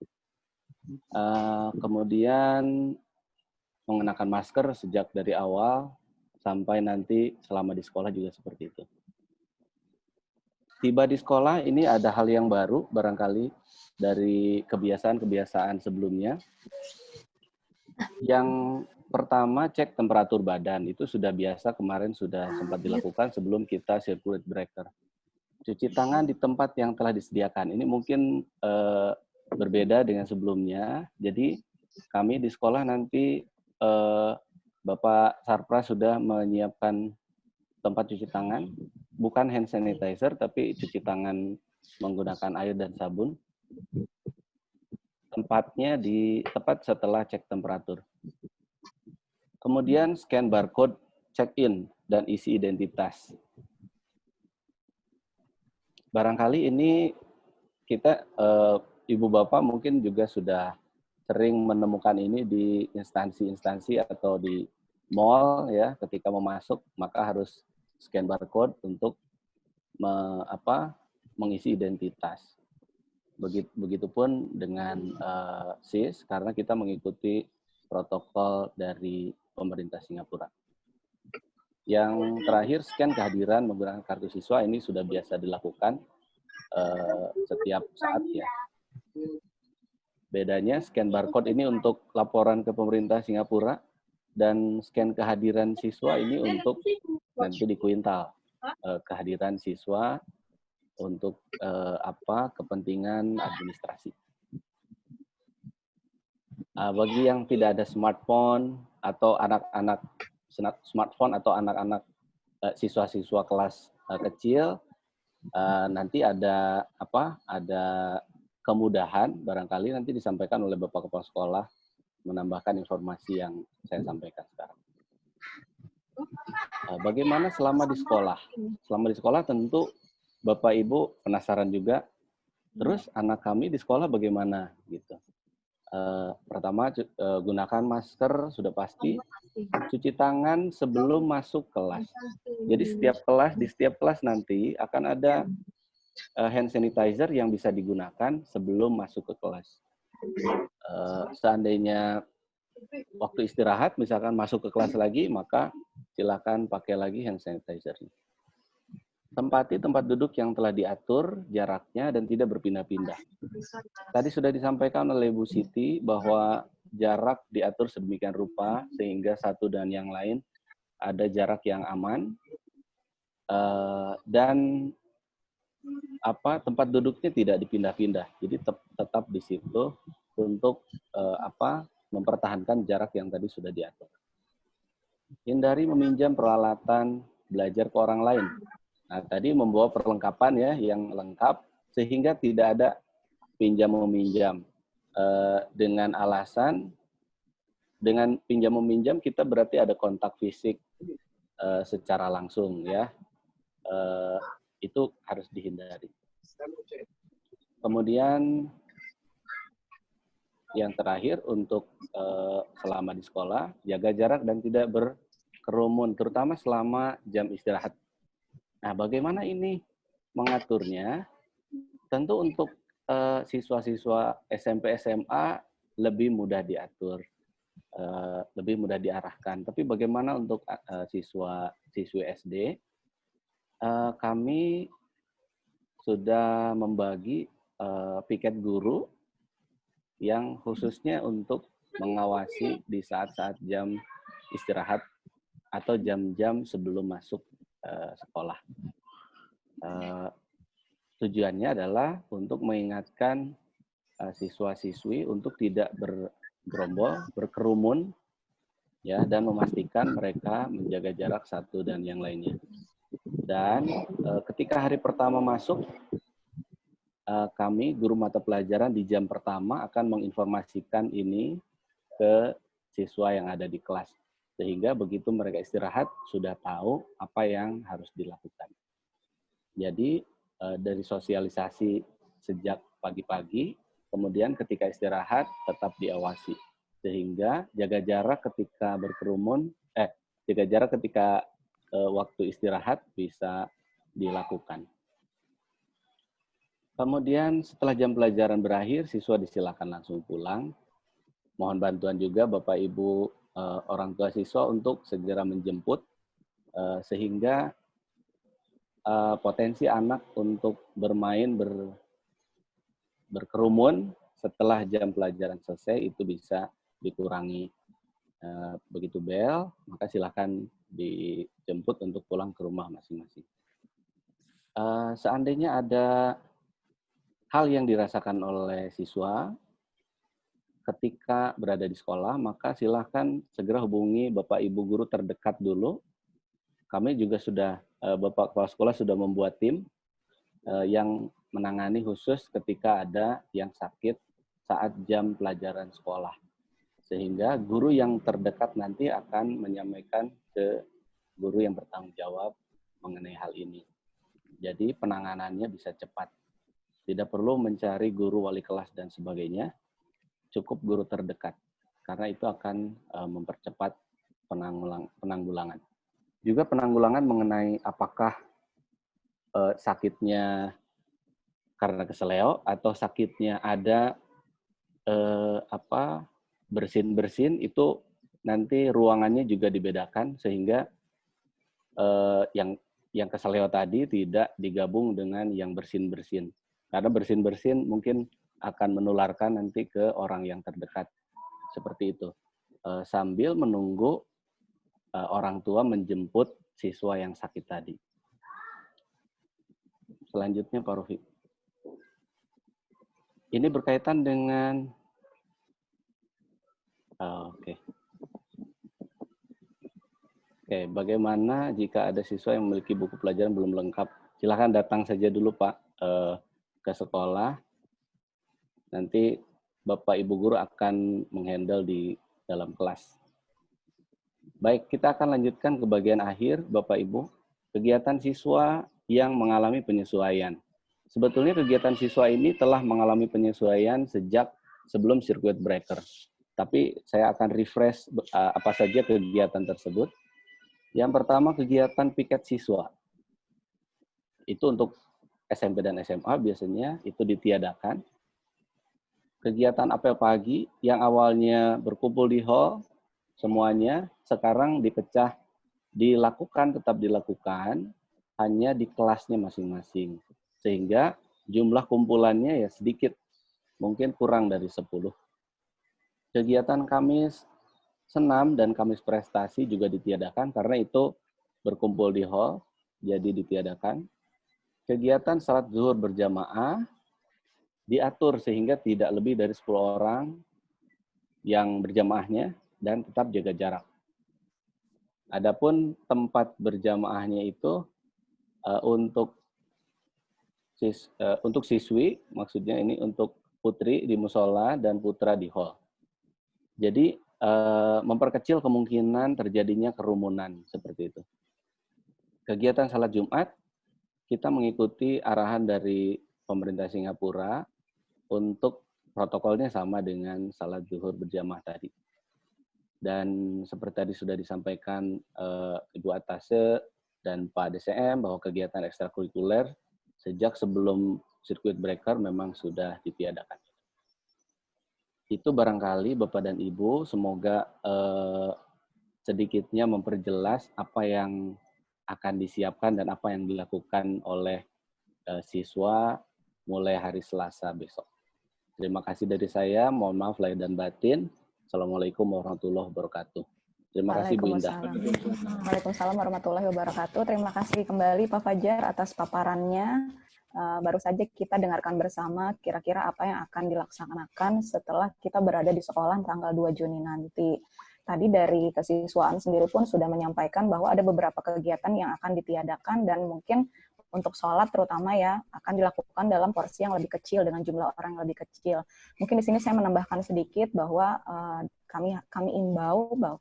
Kemudian mengenakan masker sejak dari awal sampai nanti selama di sekolah juga seperti itu. Tiba di sekolah ini ada hal yang baru barangkali dari kebiasaan-kebiasaan sebelumnya. Yang pertama, cek temperatur badan. Itu sudah biasa, kemarin sudah sempat dilakukan sebelum kita circuit breaker. Cuci tangan di tempat yang telah disediakan. Ini mungkin berbeda dengan sebelumnya. Jadi kami di sekolah nanti Bapak Sarpras sudah menyiapkan tempat cuci tangan, bukan hand sanitizer, tapi cuci tangan menggunakan air dan sabun. Tempatnya tepat setelah cek temperatur. Kemudian scan barcode, check-in, dan isi identitas. Barangkali ini kita, Ibu Bapak mungkin juga sudah sering menemukan ini di instansi-instansi atau di mall ya, ketika mau masuk maka harus scan barcode untuk mengisi identitas. Begitupun dengan SIS karena kita mengikuti protokol dari pemerintah Singapura. Yang terakhir scan kehadiran menggunakan kartu siswa ini sudah biasa dilakukan setiap saat ya. Bedanya scan barcode ini untuk laporan ke pemerintah Singapura dan scan kehadiran siswa ini untuk nanti di kuintal kehadiran siswa untuk kepentingan administrasi. Bagi yang tidak ada smartphone atau anak-anak siswa-siswa kelas kecil, nanti ada kemudahan barangkali nanti disampaikan oleh Bapak Kepala Sekolah menambahkan informasi yang saya sampaikan sekarang. Bagaimana selama di sekolah? Selama di sekolah tentu Bapak Ibu penasaran juga. Terus anak kami di sekolah bagaimana gitu. Pertama gunakan masker sudah pasti. Cuci tangan sebelum masuk kelas. Jadi di setiap kelas nanti akan ada hand sanitizer yang bisa digunakan sebelum masuk ke kelas. Seandainya waktu istirahat, misalkan masuk ke kelas lagi, maka silakan pakai lagi hand sanitizer. Tempati tempat duduk yang telah diatur jaraknya dan tidak berpindah-pindah. Tadi sudah disampaikan oleh Bu Siti bahwa jarak diatur sedemikian rupa sehingga satu dan yang lain ada jarak yang aman, dan tempat duduknya tidak dipindah-pindah. Jadi tetap di situ untuk mempertahankan jarak yang tadi sudah diatur. Hindari meminjam peralatan belajar ke orang lain. Nah, tadi membawa perlengkapan ya yang lengkap sehingga tidak ada pinjam-meminjam. Dengan alasan dengan pinjam-meminjam kita berarti ada kontak fisik secara langsung ya. Itu harus dihindari. Kemudian yang terakhir untuk selama di sekolah, jaga jarak dan tidak berkerumun, terutama selama jam istirahat. Nah, bagaimana ini mengaturnya? Tentu untuk siswa-siswa SMP, SMA lebih mudah diatur, lebih mudah diarahkan. Tapi bagaimana untuk siswa-siswi SD? Kami sudah membagi piket guru yang khususnya untuk mengawasi di saat-saat jam istirahat atau jam-jam sebelum masuk sekolah. Tujuannya adalah untuk mengingatkan siswa-siswi untuk tidak bergerombol, berkerumun, ya, dan memastikan mereka menjaga jarak satu dan yang lainnya. Dan ketika hari pertama masuk, kami guru mata pelajaran di jam pertama akan menginformasikan ini ke siswa yang ada di kelas. Sehingga begitu mereka istirahat, sudah tahu apa yang harus dilakukan. Jadi dari sosialisasi sejak pagi-pagi, kemudian ketika istirahat tetap diawasi. Sehingga jaga jarak ketika berkerumun, jaga jarak ketika waktu istirahat bisa dilakukan. Kemudian setelah jam pelajaran berakhir, siswa disilakan langsung pulang. Mohon bantuan juga Bapak Ibu orang tua siswa untuk segera menjemput sehingga potensi anak untuk bermain berkerumun setelah jam pelajaran selesai itu bisa dikurangi. Begitu bel, maka silakan dijemput untuk pulang ke rumah masing-masing. Seandainya ada hal yang dirasakan oleh siswa ketika berada di sekolah, maka silakan segera hubungi Bapak Ibu guru terdekat dulu. Kami juga sudah, Bapak Kepala Sekolah sudah membuat tim yang menangani khusus ketika ada yang sakit saat jam pelajaran sekolah. Sehingga guru yang terdekat nanti akan menyampaikan ke guru yang bertanggung jawab mengenai hal ini. Jadi penanganannya bisa cepat. Tidak perlu mencari guru wali kelas dan sebagainya. Cukup guru terdekat, karena itu akan mempercepat penanggulangan. Juga penanggulangan mengenai apakah sakitnya karena keseleo atau sakitnya ada bersin-bersin, itu nanti ruangannya juga dibedakan sehingga yang keseleo tadi tidak digabung dengan yang bersin-bersin. Karena bersin-bersin mungkin akan menularkan nanti ke orang yang terdekat. Seperti itu. Sambil menunggu orang tua menjemput siswa yang sakit tadi. Selanjutnya Pak Rofi. Ini berkaitan dengan Oke, bagaimana jika ada siswa yang memiliki buku pelajaran belum lengkap? Silakan datang saja dulu Pak ke sekolah. Nanti Bapak Ibu guru akan menghandle di dalam kelas. Baik, kita akan lanjutkan ke bagian akhir, Bapak Ibu. Kegiatan siswa yang mengalami penyesuaian. Sebetulnya kegiatan siswa ini telah mengalami penyesuaian sejak sebelum circuit breaker. Tapi saya akan refresh apa saja kegiatan tersebut. Yang pertama, kegiatan piket siswa. Itu untuk SMP dan SMA biasanya itu ditiadakan. Kegiatan apel pagi yang awalnya berkumpul di hall semuanya sekarang dipecah, tetap dilakukan hanya di kelasnya masing-masing. Sehingga jumlah kumpulannya ya sedikit, mungkin kurang dari 10. Kegiatan Kamis Senam dan Kamis Prestasi juga ditiadakan karena itu berkumpul di hall, jadi ditiadakan. Kegiatan salat zuhur berjamaah diatur sehingga tidak lebih dari 10 orang yang berjamaahnya dan tetap jaga jarak. Adapun tempat berjamaahnya itu untuk siswi, maksudnya ini untuk putri di musola dan putra di hall. Jadi memperkecil kemungkinan terjadinya kerumunan seperti itu. Kegiatan salat Jumat, kita mengikuti arahan dari pemerintah Singapura untuk protokolnya sama dengan salat zuhur berjamaah tadi. Dan seperti tadi sudah disampaikan Ibu Atase dan Pak DCM bahwa kegiatan ekstrakurikuler sejak sebelum circuit breaker memang sudah ditiadakan. Itu barangkali Bapak dan Ibu, semoga sedikitnya memperjelas apa yang akan disiapkan dan apa yang dilakukan oleh siswa mulai hari Selasa besok. Terima kasih dari saya, mohon maaf lahir dan batin. Assalamualaikum warahmatullahi wabarakatuh. Terima kasih Bu Indah.
Waalaikumsalam warahmatullahi wabarakatuh. Terima kasih kembali Pak Fajar atas paparannya. Baru saja kita dengarkan bersama kira-kira apa yang akan dilaksanakan setelah kita berada di sekolah tanggal 2 Juni nanti. Tadi dari kesiswaan sendiri pun sudah menyampaikan bahwa ada beberapa kegiatan yang akan ditiadakan dan mungkin untuk sholat terutama ya akan dilakukan dalam porsi yang lebih kecil dengan jumlah orang yang lebih kecil. Mungkin di sini saya menambahkan sedikit bahwa kami imbau bahwa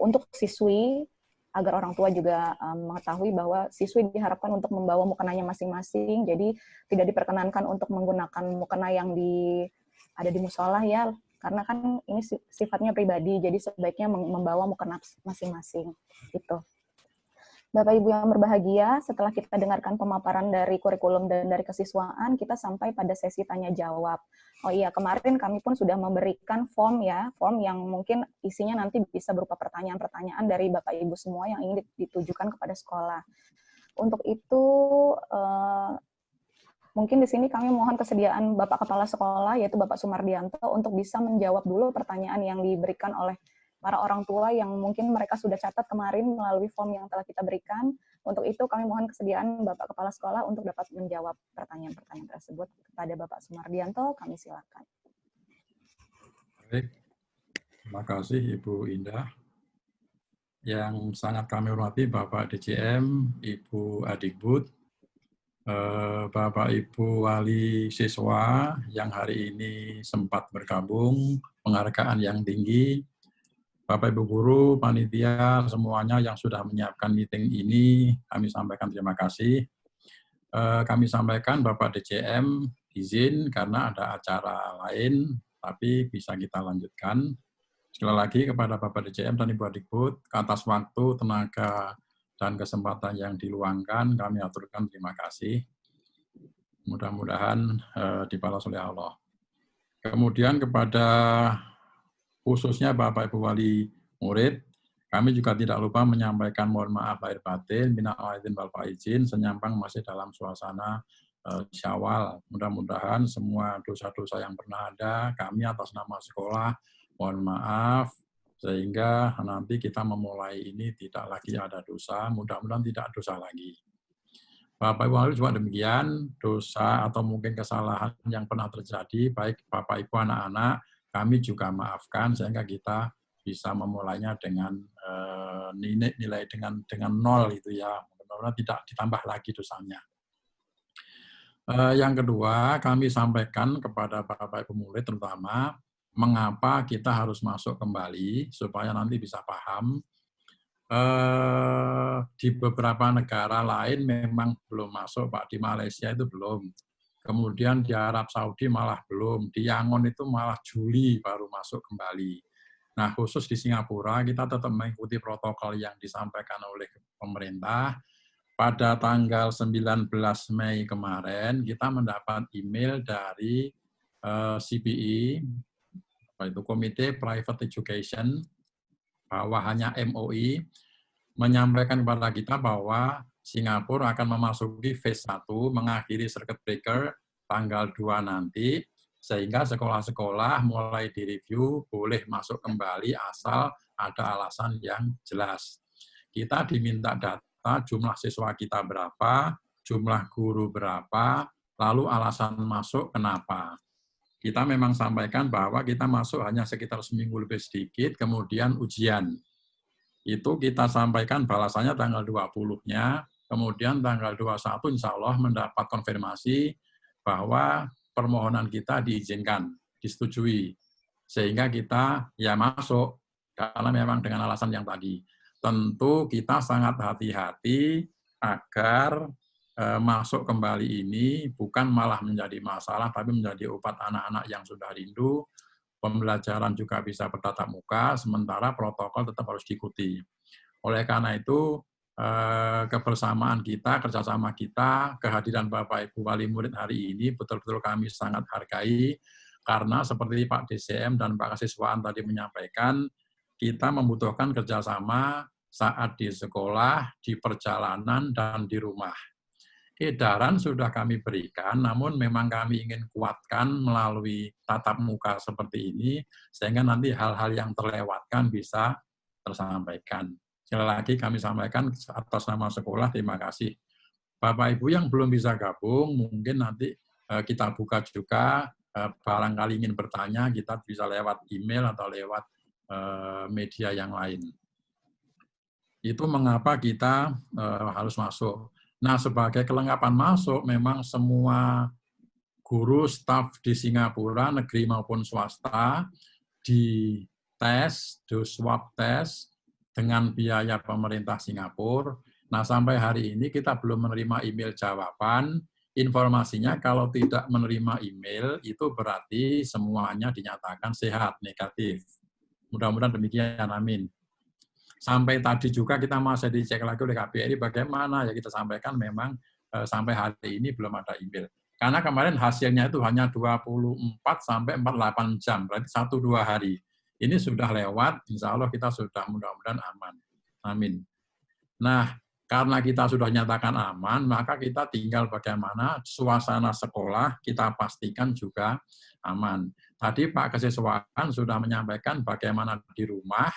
untuk siswi agar orang tua juga mengetahui bahwa siswi diharapkan untuk membawa mukenanya masing-masing. Jadi tidak diperkenankan untuk menggunakan mukena yang ada di musola ya, karena kan ini sifatnya pribadi. Jadi sebaiknya membawa mukena masing-masing. Gitu. Bapak Ibu yang berbahagia, setelah kita dengarkan pemaparan dari kurikulum dan dari kesiswaan, kita sampai pada sesi tanya jawab. Oh iya, kemarin kami pun sudah memberikan form ya, form yang mungkin isinya nanti bisa berupa pertanyaan-pertanyaan dari Bapak Ibu semua yang ingin ditujukan kepada sekolah. Untuk itu, mungkin di sini kami mohon kesediaan Bapak Kepala Sekolah, yaitu Bapak Sumardianto, untuk bisa menjawab dulu pertanyaan yang diberikan oleh para orang tua yang mungkin mereka sudah catat kemarin melalui form yang telah kita berikan. Untuk itu kami mohon kesediaan Bapak Kepala Sekolah untuk dapat menjawab pertanyaan-pertanyaan tersebut kepada Bapak Sumardianto. Kami silakan.
Baik, terima kasih Ibu Indah. Yang sangat kami hormati Bapak DCM, Ibu Adikbud, Bapak Ibu Wali Siswa yang hari ini sempat bergabung, penghargaan yang tinggi. Bapak Ibu Guru, panitia, semuanya yang sudah menyiapkan meeting ini, kami sampaikan terima kasih. Kami sampaikan Bapak DCM izin karena ada acara lain, tapi bisa kita lanjutkan. Sekali lagi kepada Bapak DCM dan Ibu Adikbud, atas waktu, tenaga, dan kesempatan yang diluangkan, kami aturkan terima kasih. Mudah-mudahan dibalas oleh Allah. Kemudian kepada khususnya Bapak Ibu Wali murid, kami juga tidak lupa menyampaikan mohon maaf lahir batin, minal aidin wal faizin, senyampang masih dalam suasana Syawal. Mudah-mudahan semua dosa-dosa yang pernah ada, kami atas nama sekolah mohon maaf, sehingga nanti kita memulai ini tidak lagi ada dosa, mudah-mudahan tidak dosa lagi. Bapak Ibu Wali juga demikian, dosa atau mungkin kesalahan yang pernah terjadi, baik Bapak Ibu anak-anak, kami juga maafkan sehingga kita bisa memulainya dengan nilai dengan 0 itu ya, mudah-mudahan tidak ditambah lagi dosanya. Yang kedua, kami sampaikan kepada Bapak Ibu murid terutama mengapa kita harus masuk kembali supaya nanti bisa paham. Di beberapa negara lain memang belum masuk, Pak. Di Malaysia itu belum. Kemudian di Arab Saudi malah belum, di Yangon itu malah Juli baru masuk kembali. Nah, khusus di Singapura kita tetap mengikuti protokol yang disampaikan oleh pemerintah. Pada tanggal 19 Mei kemarin, kita mendapat email dari CPE, yaitu Komite Private Education, bahwa hanya MOI, menyampaikan kepada kita bahwa Singapura akan memasuki phase 1, mengakhiri circuit breaker tanggal 2 nanti, sehingga sekolah-sekolah mulai direview, boleh masuk kembali asal ada alasan yang jelas. Kita diminta data jumlah siswa kita berapa, jumlah guru berapa, lalu alasan masuk kenapa. Kita memang sampaikan bahwa kita masuk hanya sekitar seminggu lebih sedikit, kemudian ujian. Itu kita sampaikan balasannya tanggal 20-nya, kemudian tanggal 21 insya Allah mendapat konfirmasi bahwa permohonan kita diizinkan, disetujui. Sehingga kita ya masuk, karena memang dengan alasan yang tadi. Tentu kita sangat hati-hati agar masuk kembali ini bukan malah menjadi masalah, tapi menjadi obat anak-anak yang sudah rindu. Pembelajaran juga bisa bertatap muka, sementara protokol tetap harus diikuti. Oleh karena itu, kebersamaan kita, kerjasama kita, kehadiran Bapak Ibu Wali Murid hari ini betul-betul kami sangat hargai, karena seperti Pak DCM dan Pak Kasiswaan tadi menyampaikan, kita membutuhkan kerjasama saat di sekolah, di perjalanan, dan di rumah. Edaran sudah kami berikan, namun memang kami ingin kuatkan melalui tatap muka seperti ini, sehingga nanti hal-hal yang terlewatkan bisa tersampaikan. Sekali lagi kami sampaikan atas nama sekolah, terima kasih. Bapak Ibu yang belum bisa gabung, mungkin nanti kita buka juga, barangkali ingin bertanya, kita bisa lewat email atau lewat media yang lain. Itu mengapa kita harus masuk. Nah, sebagai kelengkapan masuk, memang semua guru, staf di Singapura, negeri maupun swasta, dites, di swab test dengan biaya pemerintah Singapura. Nah, sampai hari ini kita belum menerima email jawaban. Informasinya kalau tidak menerima email, itu berarti semuanya dinyatakan sehat, negatif. Mudah-mudahan demikian, amin. Sampai tadi juga kita masih dicek lagi oleh KBRI bagaimana, ya kita sampaikan memang sampai hari ini belum ada email. Karena kemarin hasilnya itu hanya 24 sampai 48 jam, berarti 1-2 hari. Ini sudah lewat, insya Allah kita sudah mudah-mudahan aman. Amin. Nah, karena kita sudah nyatakan aman, maka kita tinggal bagaimana suasana sekolah kita pastikan juga aman. Tadi Pak Kasiswaan sudah menyampaikan bagaimana di rumah,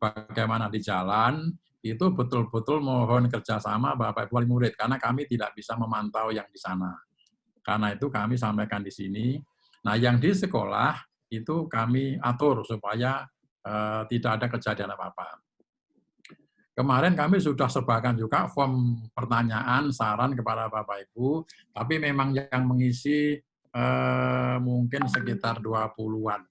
bagaimana di jalan, itu betul-betul mohon kerjasama Bapak Ibu Wali Murid, karena kami tidak bisa memantau yang di sana. Karena itu kami sampaikan di sini. Nah, yang di sekolah itu kami atur supaya tidak ada kejadian apa-apa. Kemarin kami sudah sebarkan juga form pertanyaan, saran kepada Bapak Ibu, tapi memang yang mengisi mungkin sekitar 20-an.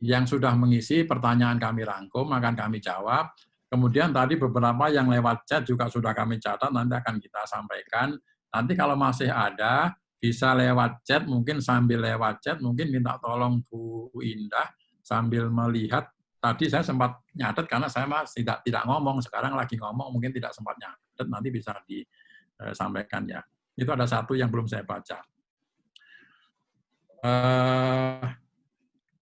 Yang sudah mengisi pertanyaan kami rangkum, akan kami jawab. Kemudian tadi beberapa yang lewat chat juga sudah kami catat, nanti akan kita sampaikan. Nanti kalau masih ada, bisa lewat chat, mungkin sambil lewat chat, mungkin minta tolong Bu Indah, sambil melihat. Tadi saya sempat nyatet karena saya masih tidak ngomong, sekarang lagi ngomong, mungkin tidak sempat nyatet, nanti bisa disampaikan ya. Itu ada satu yang belum saya baca.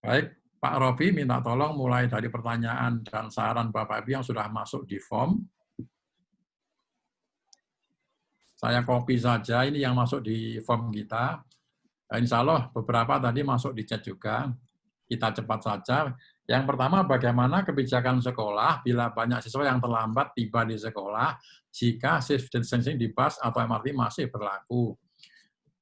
Baik. Pak Rofi minta tolong mulai dari pertanyaan dan saran Bapak Ibu yang sudah masuk di form. Saya copy saja, ini yang masuk di form kita. Insya Allah beberapa tadi masuk di chat juga. Kita cepat saja. Yang pertama, bagaimana kebijakan sekolah bila banyak siswa yang terlambat tiba di sekolah jika safe distancing di bus atau MRT masih berlaku.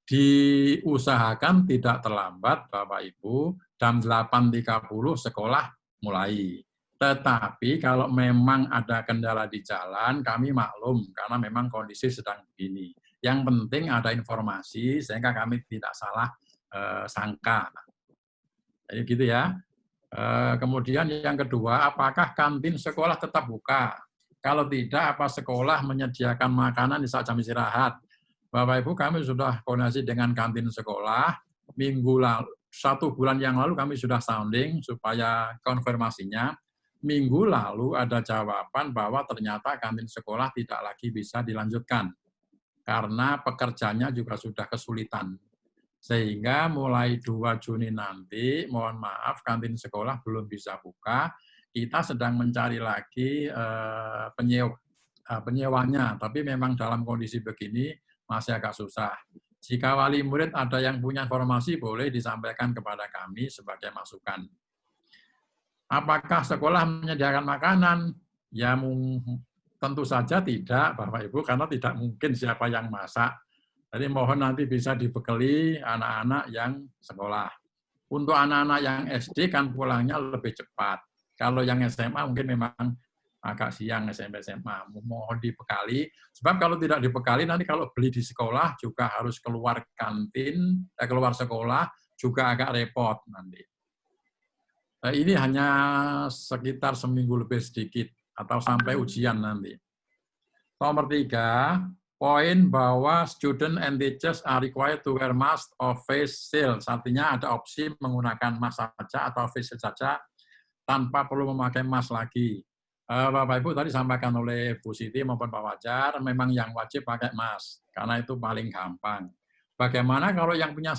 Diusahakan tidak terlambat, Bapak Ibu, jam 8.30 sekolah mulai. Tetapi kalau memang ada kendala di jalan, kami maklum, karena memang kondisi sedang begini. Yang penting ada informasi, sehingga kami tidak salah sangka. Jadi gitu ya. Kemudian yang kedua, apakah kantin sekolah tetap buka? Kalau tidak, apa sekolah menyediakan makanan di saat jam istirahat? Bapak Ibu, kami sudah koordinasi dengan kantin sekolah. Minggu lalu, 1 bulan yang lalu kami sudah sounding supaya konfirmasinya. Minggu lalu ada jawaban bahwa ternyata kantin sekolah tidak lagi bisa dilanjutkan. Karena pekerjanya juga sudah kesulitan. Sehingga mulai 2 Juni nanti, mohon maaf, kantin sekolah belum bisa buka. Kita sedang mencari lagi penyewa penyewanya, tapi memang dalam kondisi begini masih agak susah. Jika wali murid ada yang punya informasi, boleh disampaikan kepada kami sebagai masukan. Apakah sekolah menyediakan makanan? Ya tentu saja tidak, Bapak Ibu, karena tidak mungkin siapa yang masak. Jadi mohon nanti bisa dibekali anak-anak yang sekolah. Untuk anak-anak yang SD kan pulangnya lebih cepat. Kalau yang SMA mungkin memang agak siang, SMP, SMA. Mohon dibekali. Sebab kalau tidak dibekali, nanti kalau beli di sekolah juga harus keluar kantin, keluar sekolah, juga agak repot nanti. Ini hanya sekitar seminggu lebih sedikit, atau sampai ujian nanti. Nomor 3, poin bahwa student and teachers are required to wear mask or face shield. Artinya ada opsi menggunakan mask saja atau face shield saja, tanpa perlu memakai mask lagi. Bapak Ibu tadi sampaikan oleh Bu Siti maupun Pak Wajar, memang yang wajib pakai mask, karena itu paling gampang. Bagaimana kalau yang punya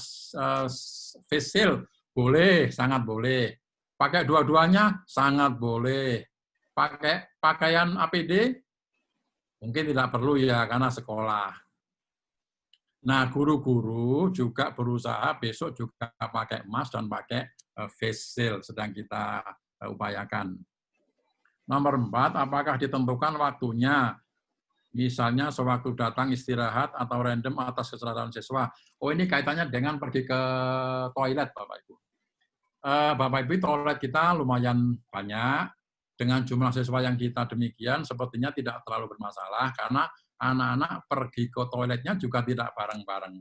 face shield? Boleh, sangat boleh. Pakai dua-duanya? Sangat boleh. Pakai pakaian APD? Mungkin tidak perlu ya, karena sekolah. Nah, guru-guru juga berusaha besok juga pakai mask dan pakai face shield, sedang kita upayakan. Nomor 4, apakah ditentukan waktunya? Misalnya sewaktu datang istirahat atau random atas kesadaran siswa. Oh, ini kaitannya dengan pergi ke toilet, Bapak Ibu. Bapak Ibu, toilet kita lumayan banyak. Dengan jumlah siswa yang kita demikian, sepertinya tidak terlalu bermasalah, karena anak-anak pergi ke toiletnya juga tidak bareng-bareng.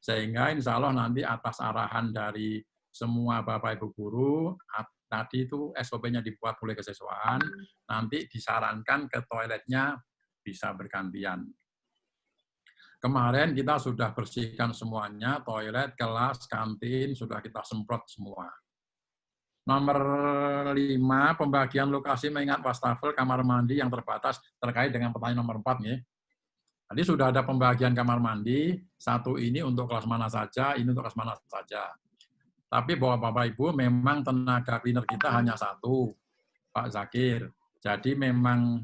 Sehingga insya Allah nanti atas arahan dari semua Bapak Ibu guru, tadi itu SOP-nya dibuat oleh kesiswaan, nanti disarankan ke toiletnya bisa bergantian. Kemarin kita sudah bersihkan semuanya, toilet, kelas, kantin, sudah kita semprot semua. Nomor 5, pembagian lokasi mengingat wastafel kamar mandi yang terbatas terkait dengan pertanyaan nomor 4. Ya. Tadi sudah ada pembagian kamar mandi, satu ini untuk kelas mana saja, ini untuk kelas mana saja. Tapi bahwa Bapak Ibu memang tenaga cleaner kita hanya satu, Pak Zakir. Jadi memang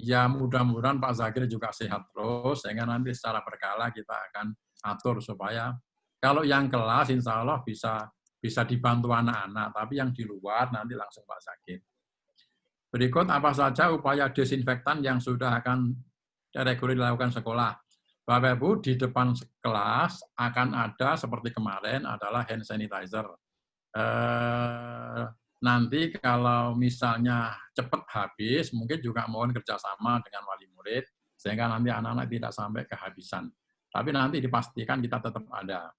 ya mudah-mudahan Pak Zakir juga sehat terus, sehingga nanti secara berkala kita akan atur supaya kalau yang kelas insya Allah bisa dibantu anak-anak, tapi yang di luar nanti langsung Pak Zakir. Berikut apa saja upaya desinfektan yang sudah akan reguler dilakukan sekolah. Bapak Ibu, di depan kelas akan ada seperti kemarin adalah hand sanitizer. Nanti kalau misalnya cepat habis, mungkin juga mohon kerjasama dengan wali murid, sehingga nanti anak-anak tidak sampai kehabisan. Tapi nanti dipastikan kita tetap ada.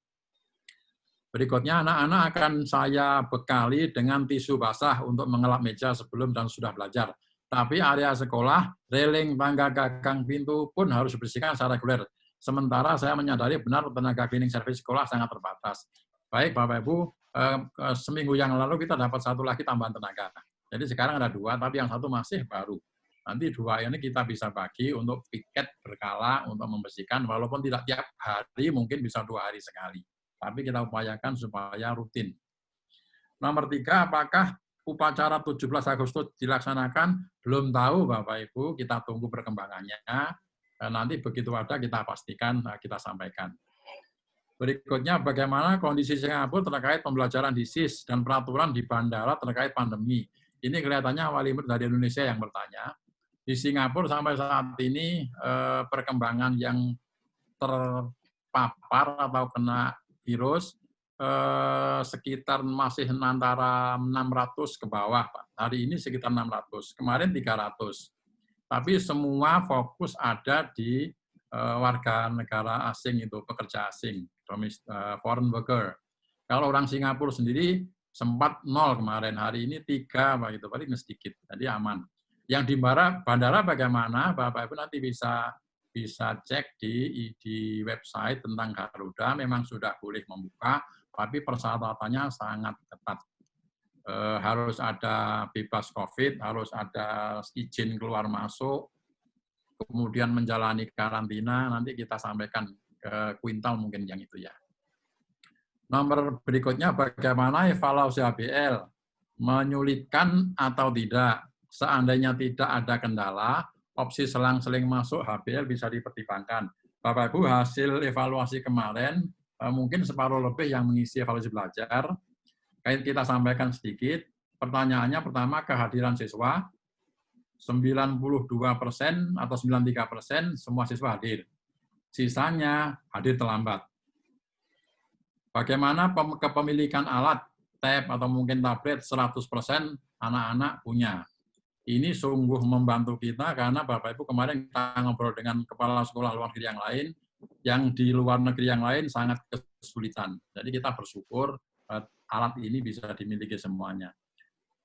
Berikutnya, anak-anak akan saya bekali dengan tisu basah untuk mengelap meja sebelum dan sudah belajar. Tapi area sekolah, railing, tangga, gagang, pintu pun harus dibersihkan secara reguler. Sementara saya menyadari benar tenaga cleaning service sekolah sangat terbatas. Baik Bapak Ibu, seminggu yang lalu kita dapat satu lagi tambahan tenaga. Jadi sekarang ada 2, tapi yang satu masih baru. Nanti 2 ini kita bisa bagi untuk piket berkala untuk membersihkan, walaupun tidak tiap hari, mungkin bisa 2 hari sekali. Tapi kita upayakan supaya rutin. Nomor 3, apakah upacara 17 Agustus dilaksanakan? Belum tahu Bapak Ibu, kita tunggu perkembangannya. Nanti begitu ada kita pastikan, kita sampaikan. Berikutnya, bagaimana kondisi Singapura terkait pembelajaran di SIS dan peraturan di bandara terkait pandemi. Ini kelihatannya wali murid dari Indonesia yang bertanya. Di Singapura sampai saat ini perkembangan yang terpapar atau kena virus sekitar masih antara 600 ke bawah, Pak. Hari ini sekitar 600, kemarin 300. Tapi semua fokus ada di warga negara asing itu, pekerja asing, foreign worker. Kalau orang Singapura sendiri sempat 0 kemarin, hari ini 3, Pak, itu paling sedikit, jadi aman. Yang di bandara bagaimana, Bapak Ibu nanti bisa cek di website tentang Garuda, memang sudah boleh membuka, tapi persyaratannya sangat ketat. Harus ada bebas COVID, harus ada izin keluar masuk, kemudian menjalani karantina, nanti kita sampaikan ke Kuintal mungkin yang itu ya. Nomor berikutnya, bagaimana evaluasi HBL? Menyulitkan atau tidak? Seandainya tidak ada kendala, opsi selang-seling masuk HBL bisa dipertimbangkan. Bapak Ibu, hasil evaluasi kemarin, mungkin separuh lebih yang mengisi evaluasi belajar. Kita sampaikan sedikit. Pertanyaannya pertama, kehadiran siswa. 92% atau 93% semua siswa hadir. Sisanya hadir terlambat. Bagaimana kepemilikan alat, tab atau mungkin tablet 100% anak-anak punya. Ini sungguh membantu kita karena Bapak Ibu kemarin kita ngobrol dengan kepala sekolah luar negeri yang lain, yang di luar negeri yang lain sangat kesulitan. Jadi kita bersyukur alat ini bisa dimiliki semuanya.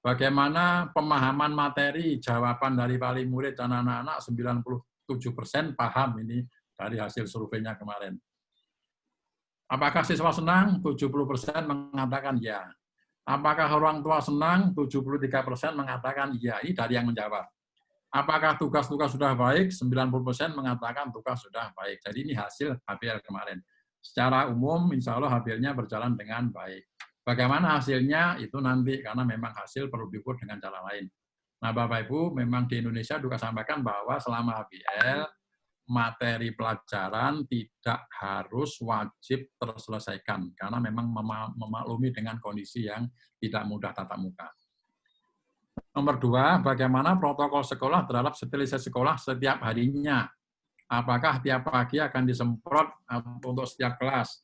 Bagaimana pemahaman materi, jawaban dari wali murid dan anak-anak 97% paham ini dari hasil surveinya kemarin. Apakah siswa senang? 70% mengatakan ya. Apakah orang tua senang? 73% mengatakan iya. Ini dari yang menjawab. Apakah tugas-tugas sudah baik? 90% mengatakan tugas sudah baik. Jadi ini hasil HBL kemarin. Secara umum, insya Allah HBL-nya berjalan dengan baik. Bagaimana hasilnya? Itu nanti, karena memang hasil perlu diukur dengan cara lain. Nah, Bapak Ibu, memang di Indonesia juga sampaikan bahwa selama HBL, materi pelajaran tidak harus wajib terselesaikan, karena memang memaklumi dengan kondisi yang tidak mudah tatap muka. Nomor 2, bagaimana protokol sekolah terhadap sterilisasi sekolah setiap harinya? Apakah tiap pagi akan disemprot untuk setiap kelas?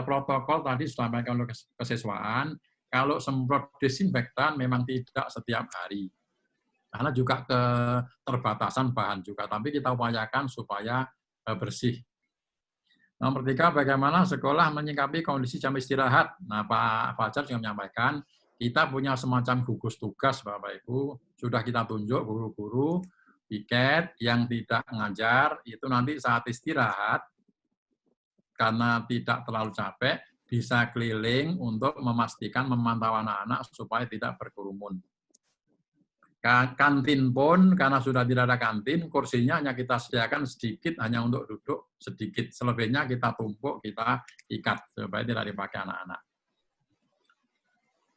Protokol tadi disampaikan oleh kesiswaan, kalau semprot desinfektan memang tidak setiap hari. Karena juga keterbatasan bahan juga, tapi kita upayakan supaya bersih. Nomor 3, bagaimana sekolah menyikapi kondisi jam istirahat? Nah, Pak Fajar juga menyampaikan, kita punya semacam gugus tugas, Bapak Ibu, sudah kita tunjuk guru-guru, piket yang tidak ngajar, itu nanti saat istirahat, karena tidak terlalu capek, bisa keliling untuk memastikan memantau anak-anak supaya tidak berkerumun. Kantin pun, karena sudah tidak ada kantin, kursinya hanya kita sediakan sedikit, hanya untuk duduk sedikit. Selebihnya kita tumpuk, kita ikat, supaya tidak dipakai anak-anak.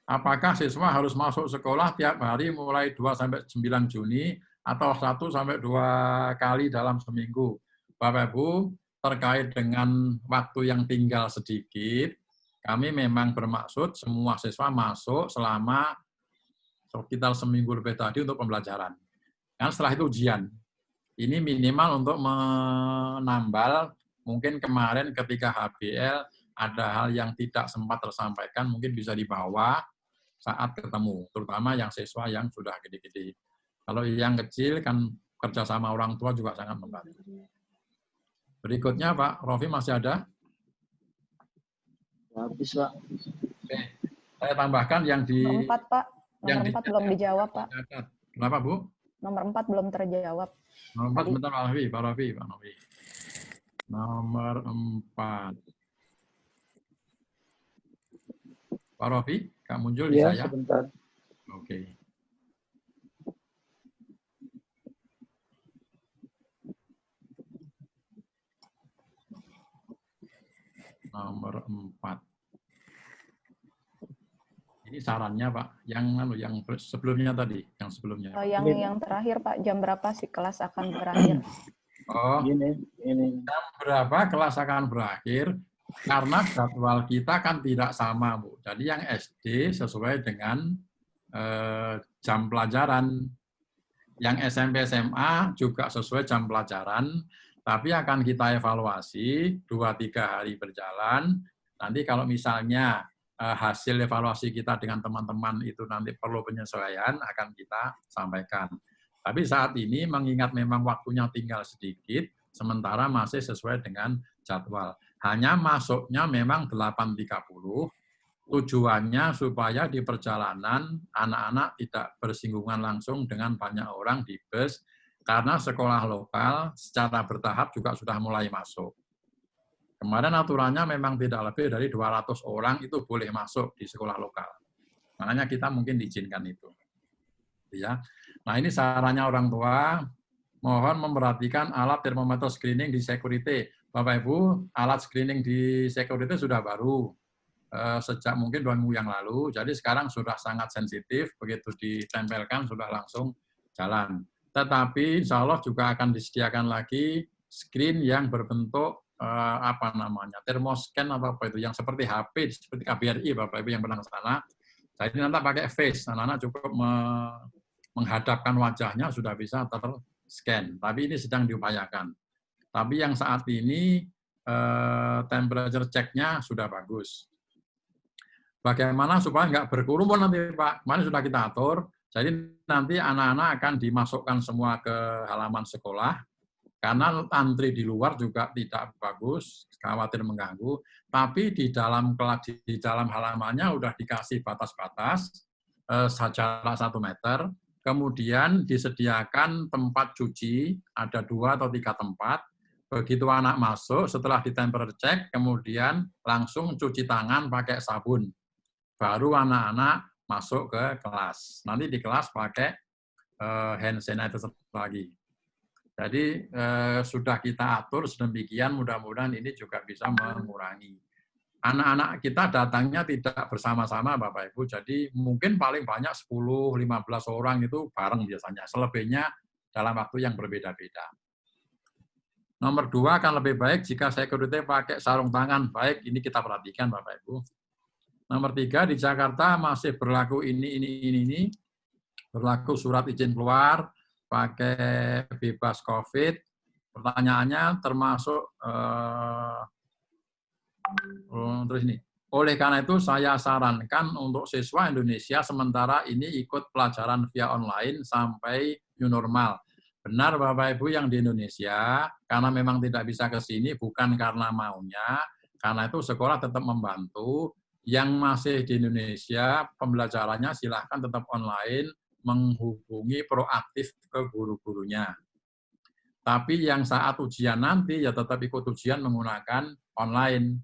Apakah siswa harus masuk sekolah tiap hari mulai 2-9 Juni, atau 1-2 kali dalam seminggu? Bapak Ibu, terkait dengan waktu yang tinggal sedikit, kami memang bermaksud semua siswa masuk selama sekitar seminggu lebih tadi untuk pembelajaran. Dan setelah itu ujian. Ini minimal untuk menambal, mungkin kemarin ketika HBL ada hal yang tidak sempat tersampaikan, mungkin bisa dibawa saat ketemu, terutama yang siswa yang sudah gede-gede. Kalau yang kecil kan kerjasama orang tua juga sangat membantu. Berikutnya Pak Rofi masih ada?
Habis, Pak.
Oke. Saya tambahkan yang di...
Nomor 4, Pak. Nomor 4 belum dijawab, Pak.
Kenapa, Bu?
Nomor 4 belum terjawab.
Nomor 4, sebentar Pak Rofi. Nomor 4. Pak Rofi, Kak muncul di saya?
Sebentar.
Oke. Nomor 4. Ini sarannya Pak, yang sebelumnya tadi, yang sebelumnya.
Yang terakhir Pak, jam berapa sih kelas akan berakhir?
Oh,
ini.
Jam berapa kelas akan berakhir? Karena jadwal kita kan tidak sama, Bu. Jadi yang SD sesuai dengan jam pelajaran. Yang SMP SMA juga sesuai jam pelajaran. Tapi akan kita evaluasi 2-3 hari berjalan. Nanti kalau misalnya hasil evaluasi kita dengan teman-teman itu nanti perlu penyesuaian, akan kita sampaikan. Tapi saat ini mengingat memang waktunya tinggal sedikit, sementara masih sesuai dengan jadwal. Hanya masuknya memang 8.30, tujuannya supaya di perjalanan anak-anak tidak bersinggungan langsung dengan banyak orang di bus, karena sekolah lokal secara bertahap juga sudah mulai masuk. Kemarin aturannya memang tidak lebih dari 200 orang itu boleh masuk di sekolah lokal. Makanya kita mungkin diizinkan itu. Ya. Nah ini sarannya orang tua, mohon memperhatikan alat termometer screening di security. Bapak Ibu, alat screening di security sudah baru. Sejak mungkin 2 minggu yang lalu, jadi sekarang sudah sangat sensitif, begitu ditempelkan sudah langsung jalan. Tetapi insya Allah juga akan disediakan lagi screen yang berbentuk thermoscan atau apa itu, yang seperti HP, seperti KBRI, Bapak Ibu yang pernah ke sana. Jadi nanti pakai face, anak-anak cukup menghadapkan wajahnya sudah bisa ter-scan. Tapi ini sedang diupayakan. Tapi yang saat ini temperature check-nya sudah bagus. Bagaimana supaya nggak berkerumun nanti Pak? Kemarin sudah kita atur, jadi nanti anak-anak akan dimasukkan semua ke halaman sekolah, karena antri di luar juga tidak bagus, khawatir mengganggu, tapi di dalam halamannya udah dikasih batas-batas, jarak 1 meter, kemudian disediakan tempat cuci, ada 2 atau 3 tempat, begitu anak masuk, setelah di temperature check, kemudian langsung cuci tangan pakai sabun. Baru anak-anak masuk ke kelas. Nanti di kelas pakai hand sanitizer lagi. Jadi sudah kita atur sedemikian, mudah-mudahan ini juga bisa mengurangi. Anak-anak kita datangnya tidak bersama-sama Bapak Ibu, jadi mungkin paling banyak 10-15 orang itu bareng biasanya. Selebihnya dalam waktu yang berbeda-beda. Nomor 2 akan lebih baik jika security pakai sarung tangan. Baik, ini kita perhatikan Bapak Ibu. Nomor 3, di Jakarta masih berlaku ini. Berlaku surat izin keluar, pakai bebas COVID. Pertanyaannya termasuk, terus ini. Oleh karena itu saya sarankan untuk siswa Indonesia sementara ini ikut pelajaran via online sampai new normal. Benar Bapak Ibu yang di Indonesia, karena memang tidak bisa ke sini bukan karena maunya, karena itu sekolah tetap membantu. Yang masih di Indonesia, pembelajarannya silahkan tetap online, menghubungi proaktif ke guru-gurunya. Tapi yang saat ujian nanti, ya tetap ikut ujian menggunakan online.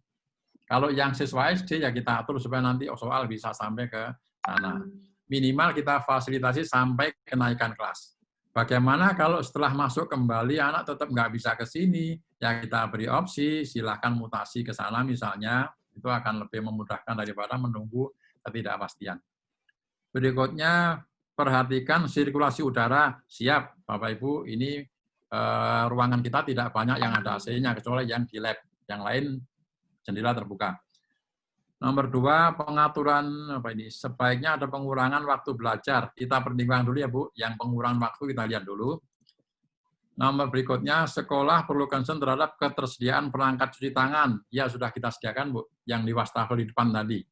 Kalau yang siswa SD, ya kita atur supaya nanti soal bisa sampai ke sana. Minimal kita fasilitasi sampai kenaikan kelas. Bagaimana kalau setelah masuk kembali, anak tetap nggak bisa ke sini, ya kita beri opsi, silahkan mutasi ke sana misalnya, itu akan lebih memudahkan daripada menunggu ketidakpastian. Berikutnya, perhatikan sirkulasi udara. Siap, Bapak Ibu, ini ruangan kita tidak banyak yang ada AC-nya, kecuali yang di lab. Yang lain, jendela terbuka. Nomor 2, pengaturan sebaiknya ada pengurangan waktu belajar. Kita pertimbangkan dulu ya Bu, yang pengurangan waktu kita lihat dulu. Nomor berikutnya, sekolah perlu concern terhadap ketersediaan perangkat cuci tangan. Ya, sudah kita sediakan, Bu, yang di wastafel di depan tadi.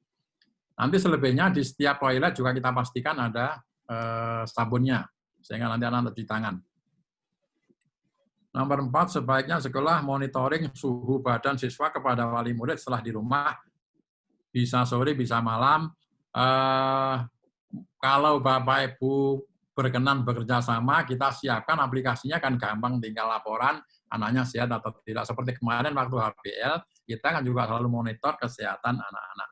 Nanti selebihnya di setiap toilet juga kita pastikan ada sabunnya, sehingga nanti anak cuci tangan. Nomor 4, sebaiknya sekolah monitoring suhu badan siswa kepada wali murid setelah di rumah, bisa sore, bisa malam. Kalau Bapak Ibu berkenan bekerja sama, kita siapkan aplikasinya kan gampang, tinggal laporan anaknya sehat atau tidak. Seperti kemarin waktu HBL, kita kan juga selalu monitor kesehatan anak-anak.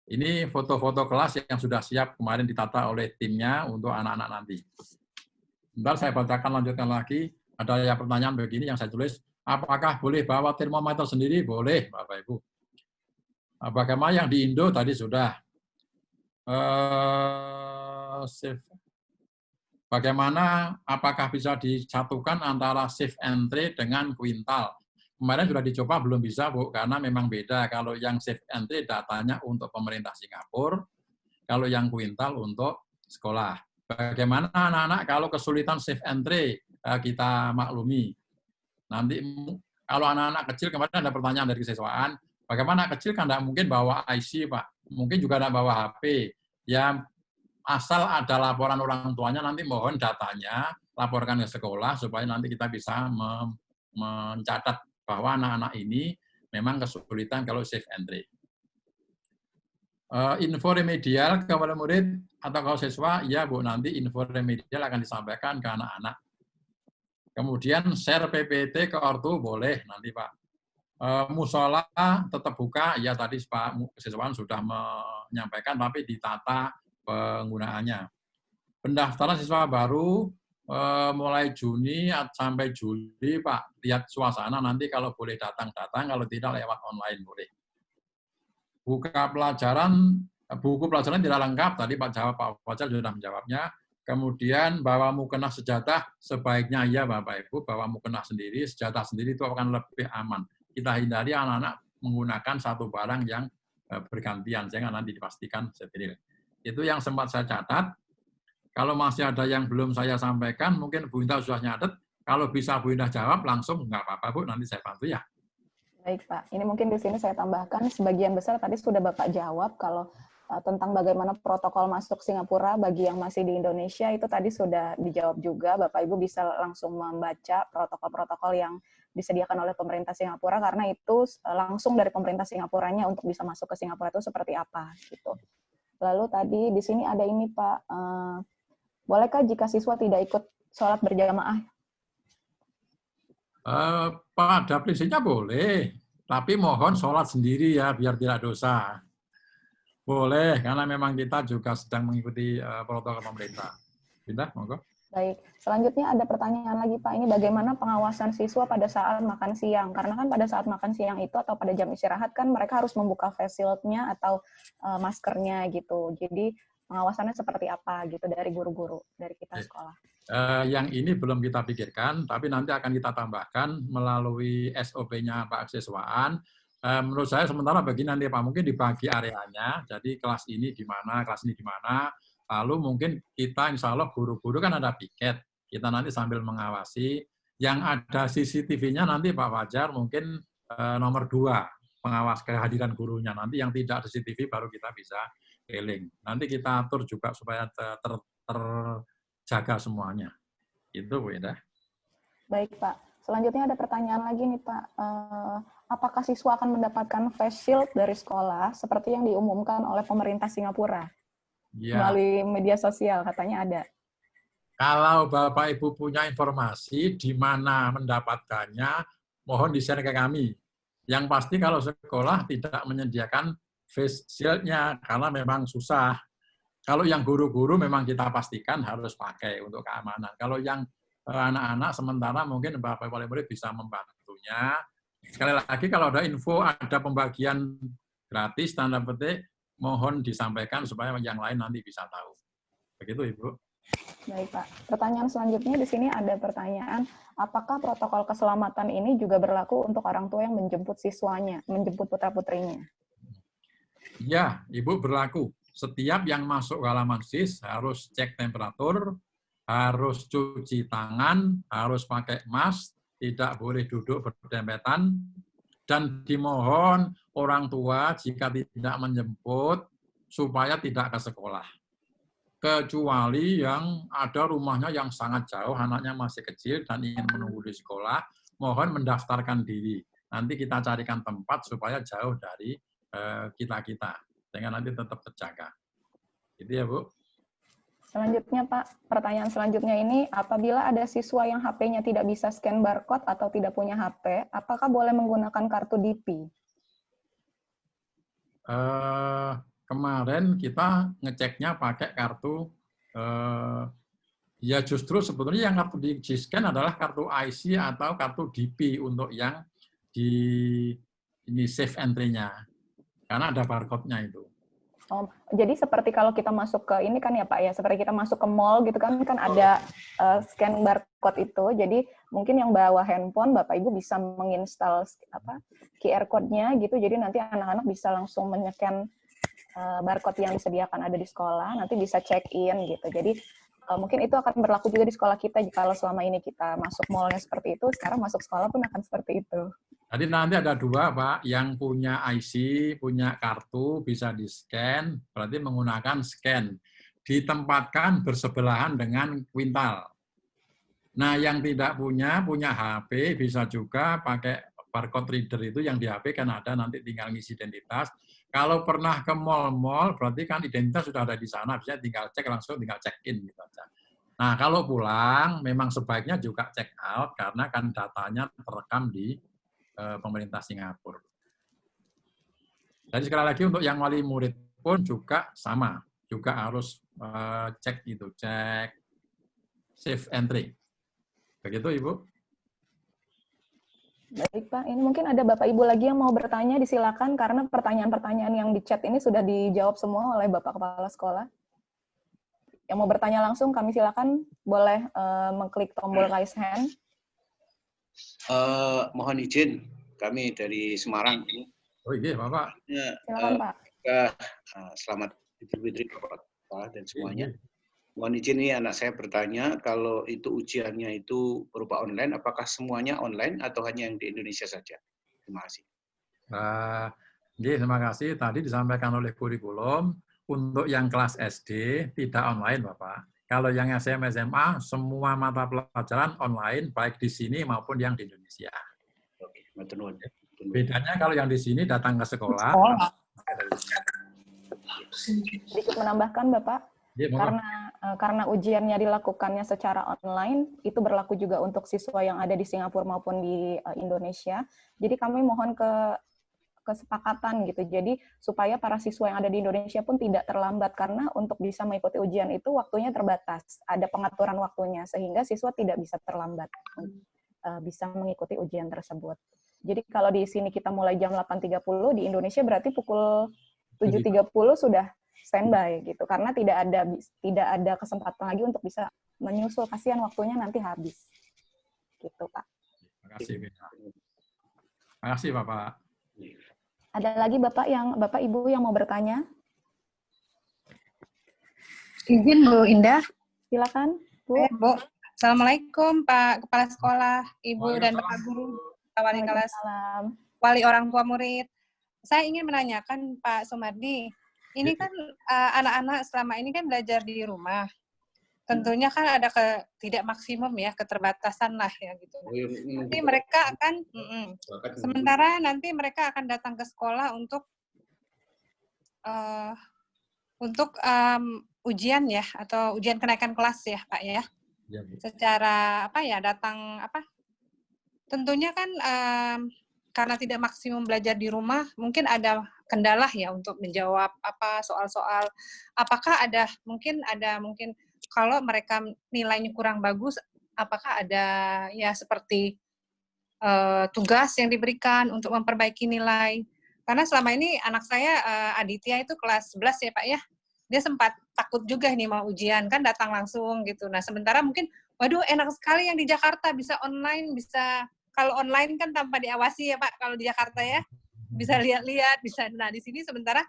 Ini foto-foto kelas yang sudah siap kemarin ditata oleh timnya untuk anak-anak nanti. Bentar saya bacakan, lanjutkan lagi. Ada ya pertanyaan begini yang saya tulis, apakah boleh bawa termometer sendiri? Boleh, Bapak Ibu. Bagaimana yang di Indo tadi sudah. Bagaimana, apakah bisa disatukan antara safe entry dengan kuintal? Kemarin sudah dicoba, belum bisa, Bu, karena memang beda. Kalau yang safe entry datanya untuk pemerintah Singapura, kalau yang kuintal untuk sekolah. Bagaimana anak-anak kalau kesulitan safe entry, kita maklumi. Nanti kalau anak-anak kecil, kemarin ada pertanyaan dari kesiswaan, bagaimana kecil kan tidak mungkin bawa IC, Pak. Mungkin juga tidak bawa HP. Ya, asal ada laporan orang tuanya, nanti mohon datanya, laporkan ke sekolah, supaya nanti kita bisa mencatat bahwa anak-anak ini memang kesulitan kalau safe entry. Info remedial kepada murid atau kalau siswa, ya Bu, nanti info remedial akan disampaikan ke anak-anak. Kemudian share PPT ke ortu boleh nanti Pak. Musola tetap buka, ya tadi Pak siswaan sudah menyampaikan, tapi ditata penggunaannya. Pendaftaran siswa baru mulai Juni sampai Juli, Pak. Lihat suasana, nanti kalau boleh datang-datang, kalau tidak lewat online boleh. Buku pelajaran tidak lengkap, tadi Pak Fajar sudah menjawabnya. Kemudian bawa mukena sejadah, sebaiknya ya Bapak Ibu, bawa mukena sendiri, sejadah sendiri itu akan lebih aman. Kita hindari anak-anak menggunakan satu barang yang bergantian, sehingga nanti dipastikan steril. Itu yang sempat saya catat. Kalau masih ada yang belum saya sampaikan, mungkin Bu Indah sudah nyatet. Kalau bisa Bu Indah jawab langsung, nggak apa-apa Bu, nanti saya bantu ya.
Baik Pak, ini mungkin di sini saya tambahkan, sebagian besar tadi sudah Bapak jawab, kalau tentang bagaimana protokol masuk Singapura bagi yang masih di Indonesia, itu tadi sudah dijawab juga. Bapak Ibu bisa langsung membaca protokol-protokol yang disediakan oleh pemerintah Singapura, karena itu langsung dari pemerintah Singapuranya untuk bisa masuk ke Singapura itu seperti apa. Gitu. Lalu tadi di sini ada ini Pak, bolehkah jika siswa tidak ikut sholat berjamaah?
Pada prinsipnya boleh, tapi mohon sholat sendiri ya, biar tidak dosa. Boleh, karena memang kita juga sedang mengikuti protokol pemerintah. Pindah, monggo.
Baik, selanjutnya ada pertanyaan lagi Pak, ini bagaimana pengawasan siswa pada saat makan siang? Karena kan pada saat makan siang itu atau pada jam istirahat kan mereka harus membuka face shield-nya atau maskernya gitu. Jadi pengawasannya seperti apa gitu dari guru-guru, dari kita sekolah?
Yang ini belum kita pikirkan, tapi nanti akan kita tambahkan melalui SOP-nya Pak Siswaan. Menurut saya sementara begini nanti Pak, mungkin dibagi areanya, jadi kelas ini di mana, kelas ini di mana, lalu mungkin kita insya Allah guru-guru kan ada piket, kita nanti sambil mengawasi, yang ada CCTV-nya nanti Pak Fajar mungkin nomor 2, pengawas kehadiran gurunya, nanti yang tidak ada CCTV baru kita bisa keliling. Nanti kita atur juga supaya terjaga semuanya. Itu Bu Indah.
Baik Pak. Selanjutnya ada pertanyaan lagi nih Pak. Apakah siswa akan mendapatkan face shield dari sekolah seperti yang diumumkan oleh pemerintah Singapura? Ya. Melalui media sosial katanya ada.
Kalau Bapak Ibu punya informasi di mana mendapatkannya, mohon di-share ke kami. Yang pasti kalau sekolah tidak menyediakan face shield-nya karena memang susah. Kalau yang guru-guru memang kita pastikan harus pakai untuk keamanan. Kalau yang anak-anak sementara mungkin Bapak Ibu murid bisa membantunya. Sekali lagi kalau ada info, ada pembagian gratis, tanda petik, mohon disampaikan supaya yang lain nanti bisa tahu. Begitu Ibu.
Baik Pak. Pertanyaan selanjutnya di sini ada pertanyaan, apakah protokol keselamatan ini juga berlaku untuk orang tua yang menjemput siswanya, menjemput putra-putrinya?
Ya, Ibu berlaku. Setiap yang masuk ke halaman SIS harus cek temperatur, harus cuci tangan, harus pakai mask, tidak boleh duduk berdempetan, dan dimohon orang tua jika tidak menjemput supaya tidak ke sekolah. Kecuali yang ada rumahnya yang sangat jauh, anaknya masih kecil dan ingin menunggu di sekolah, mohon mendaftarkan diri. Nanti kita carikan tempat supaya jauh dari kita-kita, sehingga nanti tetap terjaga. Itu ya Bu.
Selanjutnya Pak, pertanyaan selanjutnya ini, apabila ada siswa yang HP-nya tidak bisa scan barcode atau tidak punya HP, apakah boleh menggunakan kartu DP?
Kemarin kita ngeceknya pakai kartu, ya justru sebetulnya yang kartu di scan adalah kartu IC atau kartu DP untuk yang di ini safe entry-nya, karena ada barcode-nya itu.
Oh, jadi seperti kalau kita masuk ke ini kan ya Pak ya, seperti kita masuk ke mall gitu kan ada scan barcode itu. Jadi mungkin yang bawa handphone Bapak Ibu bisa menginstal QR code-nya gitu. Jadi nanti anak-anak bisa langsung men-scan barcode yang disediakan ada di sekolah, nanti bisa check-in gitu. Jadi mungkin itu akan berlaku juga di sekolah kita kalau selama ini kita masuk mall-nya seperti itu, sekarang masuk sekolah pun akan seperti itu.
Jadi nanti ada 2, Pak, yang punya IC, punya kartu, bisa di-scan, berarti menggunakan scan. Ditempatkan bersebelahan dengan kuintal. Nah, yang tidak punya HP, bisa juga pakai barcode reader itu yang di HP kan ada, nanti tinggal ngisi identitas. Kalau pernah ke mall-mall, berarti kan identitas sudah ada di sana, bisa tinggal cek langsung, tinggal check-in gitu aja. Nah, kalau pulang, memang sebaiknya juga check out, karena kan datanya terekam di pemerintah Singapura. Jadi sekali lagi untuk yang wali murid pun juga sama, juga harus cek itu, cek safe entry. Begitu Ibu.
Baik Pak, ini mungkin ada Bapak Ibu lagi yang mau bertanya, disilakan karena pertanyaan-pertanyaan yang di chat ini sudah dijawab semua oleh Bapak Kepala Sekolah. Yang mau bertanya langsung, kami silakan boleh mengklik tombol raise hand.
Mohon izin, kami dari Semarang.
Oh iya, Bapak.
Silakan, Pak.
Selamat Idul Fitri Bapak dan semuanya. Mohon izin nih anak saya bertanya, kalau itu ujiannya itu berupa online, apakah semuanya online atau hanya yang di Indonesia saja? Terima kasih.
Terima kasih. Tadi disampaikan oleh kurikulum, untuk yang kelas SD tidak online, Bapak. Kalau yang SMA, SMA, semua mata pelajaran online, baik di sini maupun yang di Indonesia.
Oke, matur nuwun.
Bedanya kalau yang di sini datang ke sekolah.
Sedikit menambahkan, Bapak.
Ya,
karena ujiannya dilakukannya secara online, itu berlaku juga untuk siswa yang ada di Singapura maupun di Indonesia. Jadi kami mohon kesepakatan gitu. Jadi supaya para siswa yang ada di Indonesia pun tidak terlambat, karena untuk bisa mengikuti ujian itu waktunya terbatas. Ada pengaturan waktunya sehingga siswa tidak bisa terlambat bisa mengikuti ujian tersebut. Jadi kalau di sini kita mulai jam 8.30, di Indonesia berarti pukul 7.30 sudah standby gitu, karena tidak ada kesempatan lagi untuk bisa menyusul, kasihan waktunya nanti habis gitu, Pak.
Terima kasih Bapak.
Ada lagi Bapak Ibu yang mau bertanya?
Izin Bu Indah.
Silakan Bu.
Bu. Assalamualaikum Pak Kepala Sekolah, Ibu dan Bapak Guru, wali kelas, wali orang tua murid. Saya ingin menanyakan Pak Sumardi, ini kan anak-anak selama ini kan belajar di rumah. Tentunya kan ada tidak maksimum ya, keterbatasan lah ya gitu. Nanti mereka akan sementara nanti mereka akan datang ke sekolah untuk ujian ya, atau ujian kenaikan kelas ya Pak ya. Secara datang tentunya kan karena tidak maksimum belajar di rumah, mungkin ada kendala ya untuk menjawab soal-soal. Apakah mungkin kalau mereka nilainya kurang bagus, apakah ada ya seperti tugas yang diberikan untuk memperbaiki nilai? Karena selama ini anak saya Aditya itu kelas 11 ya Pak ya, dia sempat takut juga nih mau ujian, kan datang langsung gitu. Nah sementara mungkin, waduh enak sekali yang di Jakarta, bisa online, bisa. Kalau online kan tanpa diawasi ya Pak, kalau di Jakarta ya, bisa lihat-lihat, bisa. Nah di sini sementara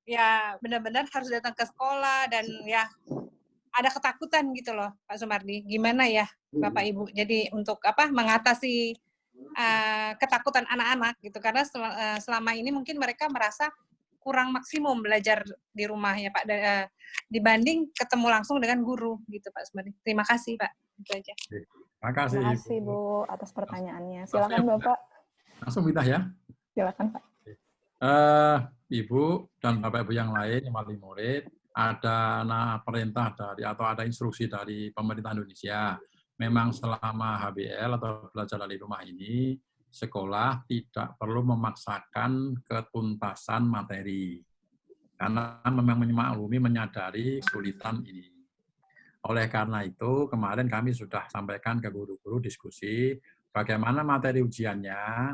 ya benar-benar harus datang ke sekolah dan ya ada ketakutan gitu loh Pak Sumardi. Gimana ya Bapak Ibu? Jadi untuk mengatasi ketakutan anak-anak gitu, karena selama ini mungkin mereka merasa kurang maksimum belajar di rumah ya Pak, dibanding ketemu langsung dengan guru gitu Pak Sumardi. Terima kasih Pak. Itu aja.
Terima kasih Bu atas pertanyaannya. Silakan Bapak.
Langsung minta ya.
Silakan Pak.
Ibu dan Bapak Ibu yang lain, yang wali murid, ada perintah atau ada instruksi dari pemerintah Indonesia. Memang selama HBL atau belajar dari rumah ini, sekolah tidak perlu memaksakan ketuntasan materi. Karena memang memaklumi, menyadari kesulitan ini. Oleh karena itu, kemarin kami sudah sampaikan ke guru-guru diskusi, bagaimana materi ujiannya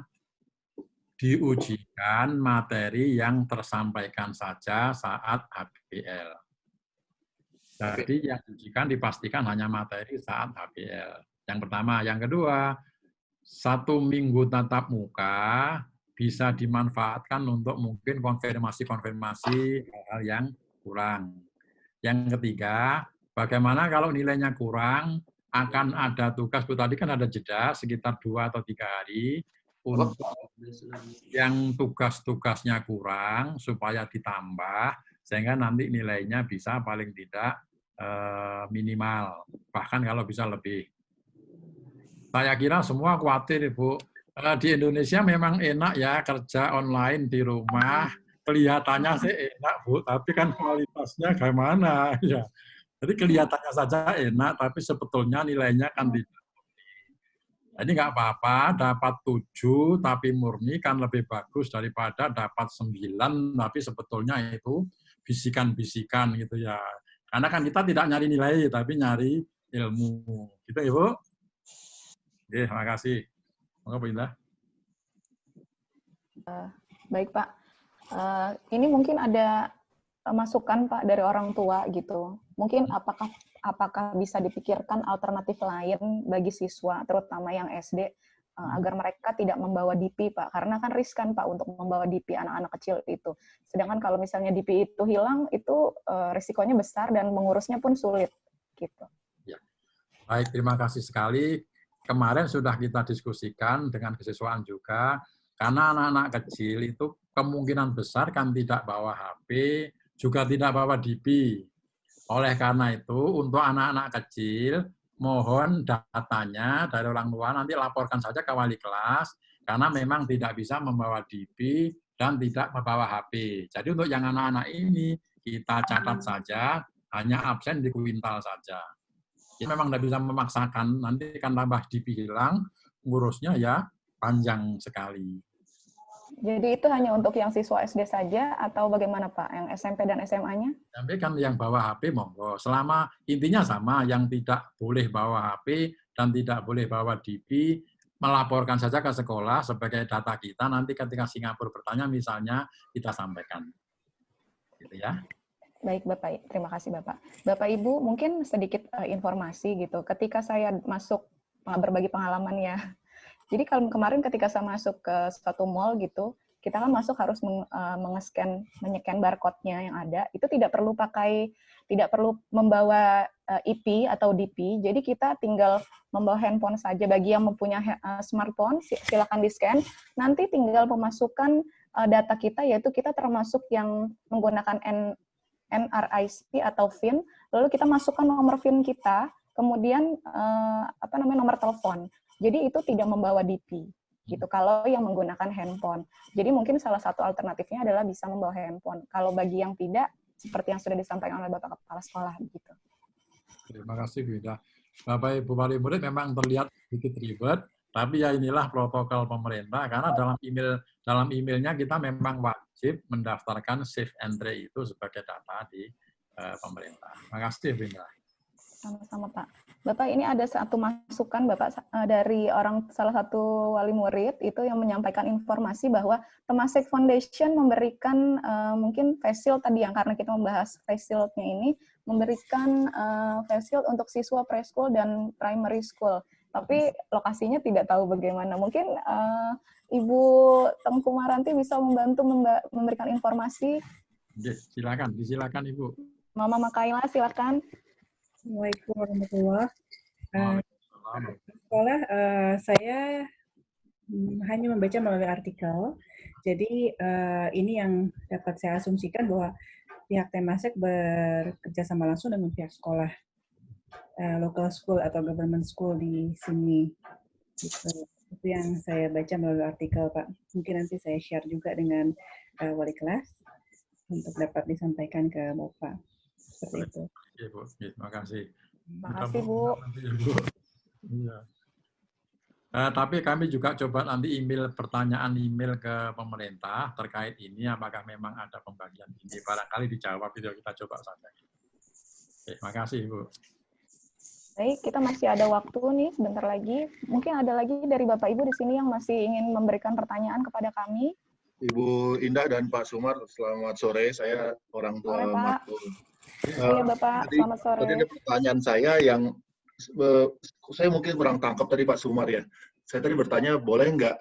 diujikan materi yang tersampaikan saja saat HBL. Jadi yang diujikan dipastikan hanya materi saat HBL. Yang pertama. Yang kedua, 1 minggu tatap muka bisa dimanfaatkan untuk mungkin konfirmasi hal-hal yang kurang. Yang ketiga, bagaimana kalau nilainya kurang, akan ada tugas, tadi kan ada jeda sekitar 2 atau 3 hari, untuk yang tugas-tugasnya kurang, supaya ditambah, sehingga nanti nilainya bisa paling tidak minimal, bahkan kalau bisa lebih. Saya kira semua khawatir, Ibu. Di Indonesia memang enak ya kerja online di rumah, kelihatannya sih enak, Bu, tapi kan kualitasnya gimana ya. Jadi kelihatannya saja enak, tapi sebetulnya nilainya kan tidak. Jadi nggak apa-apa, dapat 7 tapi murni kan lebih bagus daripada dapat 9 tapi sebetulnya itu bisikan-bisikan gitu ya. Karena kan kita tidak nyari nilai, tapi nyari ilmu. Gitu Ibu. Oke, terima kasih. Moga Bu Indah.
Baik Pak. Ini mungkin ada masukan Pak dari orang tua gitu. Mungkin apakah bisa dipikirkan alternatif lain bagi siswa, terutama yang SD, agar mereka tidak membawa DP, Pak. Karena kan riskan, Pak, untuk membawa DP anak-anak kecil itu. Sedangkan kalau misalnya DP itu hilang, itu risikonya besar dan mengurusnya pun sulit. Gitu.
Ya. Baik, terima kasih sekali. Kemarin sudah kita diskusikan dengan kesiswaan juga, karena anak-anak kecil itu kemungkinan besar kan tidak bawa HP, juga tidak bawa DP. Oleh karena itu, untuk anak-anak kecil, mohon datanya dari orang tua, nanti laporkan saja ke wali kelas, karena memang tidak bisa membawa DP dan tidak membawa HP. Jadi untuk yang anak-anak ini, kita catat saja, hanya absen di kuintal saja. Jadi memang tidak bisa memaksakan, nanti kan tambah DP hilang, ngurusnya ya panjang sekali.
Jadi itu hanya untuk yang siswa SD saja, atau bagaimana Pak? Yang SMP dan SMA-nya?
SMP kan yang bawa HP monggo. Selama intinya sama, yang tidak boleh bawa HP dan tidak boleh bawa DP, melaporkan saja ke sekolah sebagai data kita. Nanti ketika Singapura bertanya, misalnya kita sampaikan. Gitu ya.
Baik Bapak, terima kasih Bapak. Bapak Ibu, mungkin sedikit informasi gitu. Ketika saya masuk berbagi pengalaman ya. Jadi kalau kemarin ketika saya masuk ke suatu mall gitu, kita kan masuk harus menye-scan barcode-nya yang ada. Itu tidak perlu membawa IP atau DP. Jadi kita tinggal membawa handphone saja. Bagi yang mempunyai smartphone, silakan di-scan. Nanti tinggal memasukkan data kita, yaitu kita termasuk yang menggunakan NRIC atau PIN. Lalu kita masukkan nomor PIN kita, kemudian nomor telepon. Jadi itu tidak membawa DP, gitu. Kalau yang menggunakan handphone. Jadi mungkin salah satu alternatifnya adalah bisa membawa handphone. Kalau bagi yang tidak, seperti yang sudah disampaikan oleh Bapak Kepala Sekolah, begitu.
Terima kasih, Bu Ida. Bapak Ibu wali murid memang terlihat sedikit ribet, tapi ya inilah protokol pemerintah. Karena dalam emailnya kita memang wajib mendaftarkan safe entry itu sebagai data di pemerintah. Terima kasih, Bu Ida.
Sama-sama Pak. Bapak, ini ada satu masukan Bapak dari salah satu wali murid itu yang menyampaikan informasi bahwa Temasek Foundation memberikan mungkin face shield tadi yang karena kita membahas face shield-nya ini memberikan face shield untuk siswa preschool dan primary school. Tapi lokasinya tidak tahu bagaimana. Mungkin Ibu Tengku Maranti bisa membantu memberikan informasi.
Silakan Ibu.
Mama Makaila, silakan.
Assalamualaikum warahmatullahi wabarakatuh. Saya hanya membaca melalui artikel. Jadi ini yang dapat saya asumsikan bahwa pihak Temasek bekerja sama langsung dengan pihak sekolah, local school atau government school di sini. Gitu. Itu yang saya baca melalui artikel, Pak. Mungkin nanti saya share juga dengan wali kelas untuk dapat disampaikan ke Bapak. Seperti itu.
Bu. Terima kasih.
Terima kasih, Bu.
Iya. Tapi kami juga coba nanti pertanyaan email ke pemerintah terkait ini, apakah memang ada pembagian ini. Barangkali dijawab, itu kita coba saja. Terima kasih, Bu.
Baik, kita masih ada waktu nih, sebentar lagi. Mungkin ada lagi dari Bapak Ibu di sini yang masih ingin memberikan pertanyaan kepada kami.
Ibu Indah dan Pak Sumar, selamat sore. Saya orang tua Marco.
Iya Bapak, selamat sore.
Tadi ada pertanyaan saya yang saya mungkin kurang tangkap tadi Pak Sumar ya. Saya tadi bertanya, boleh nggak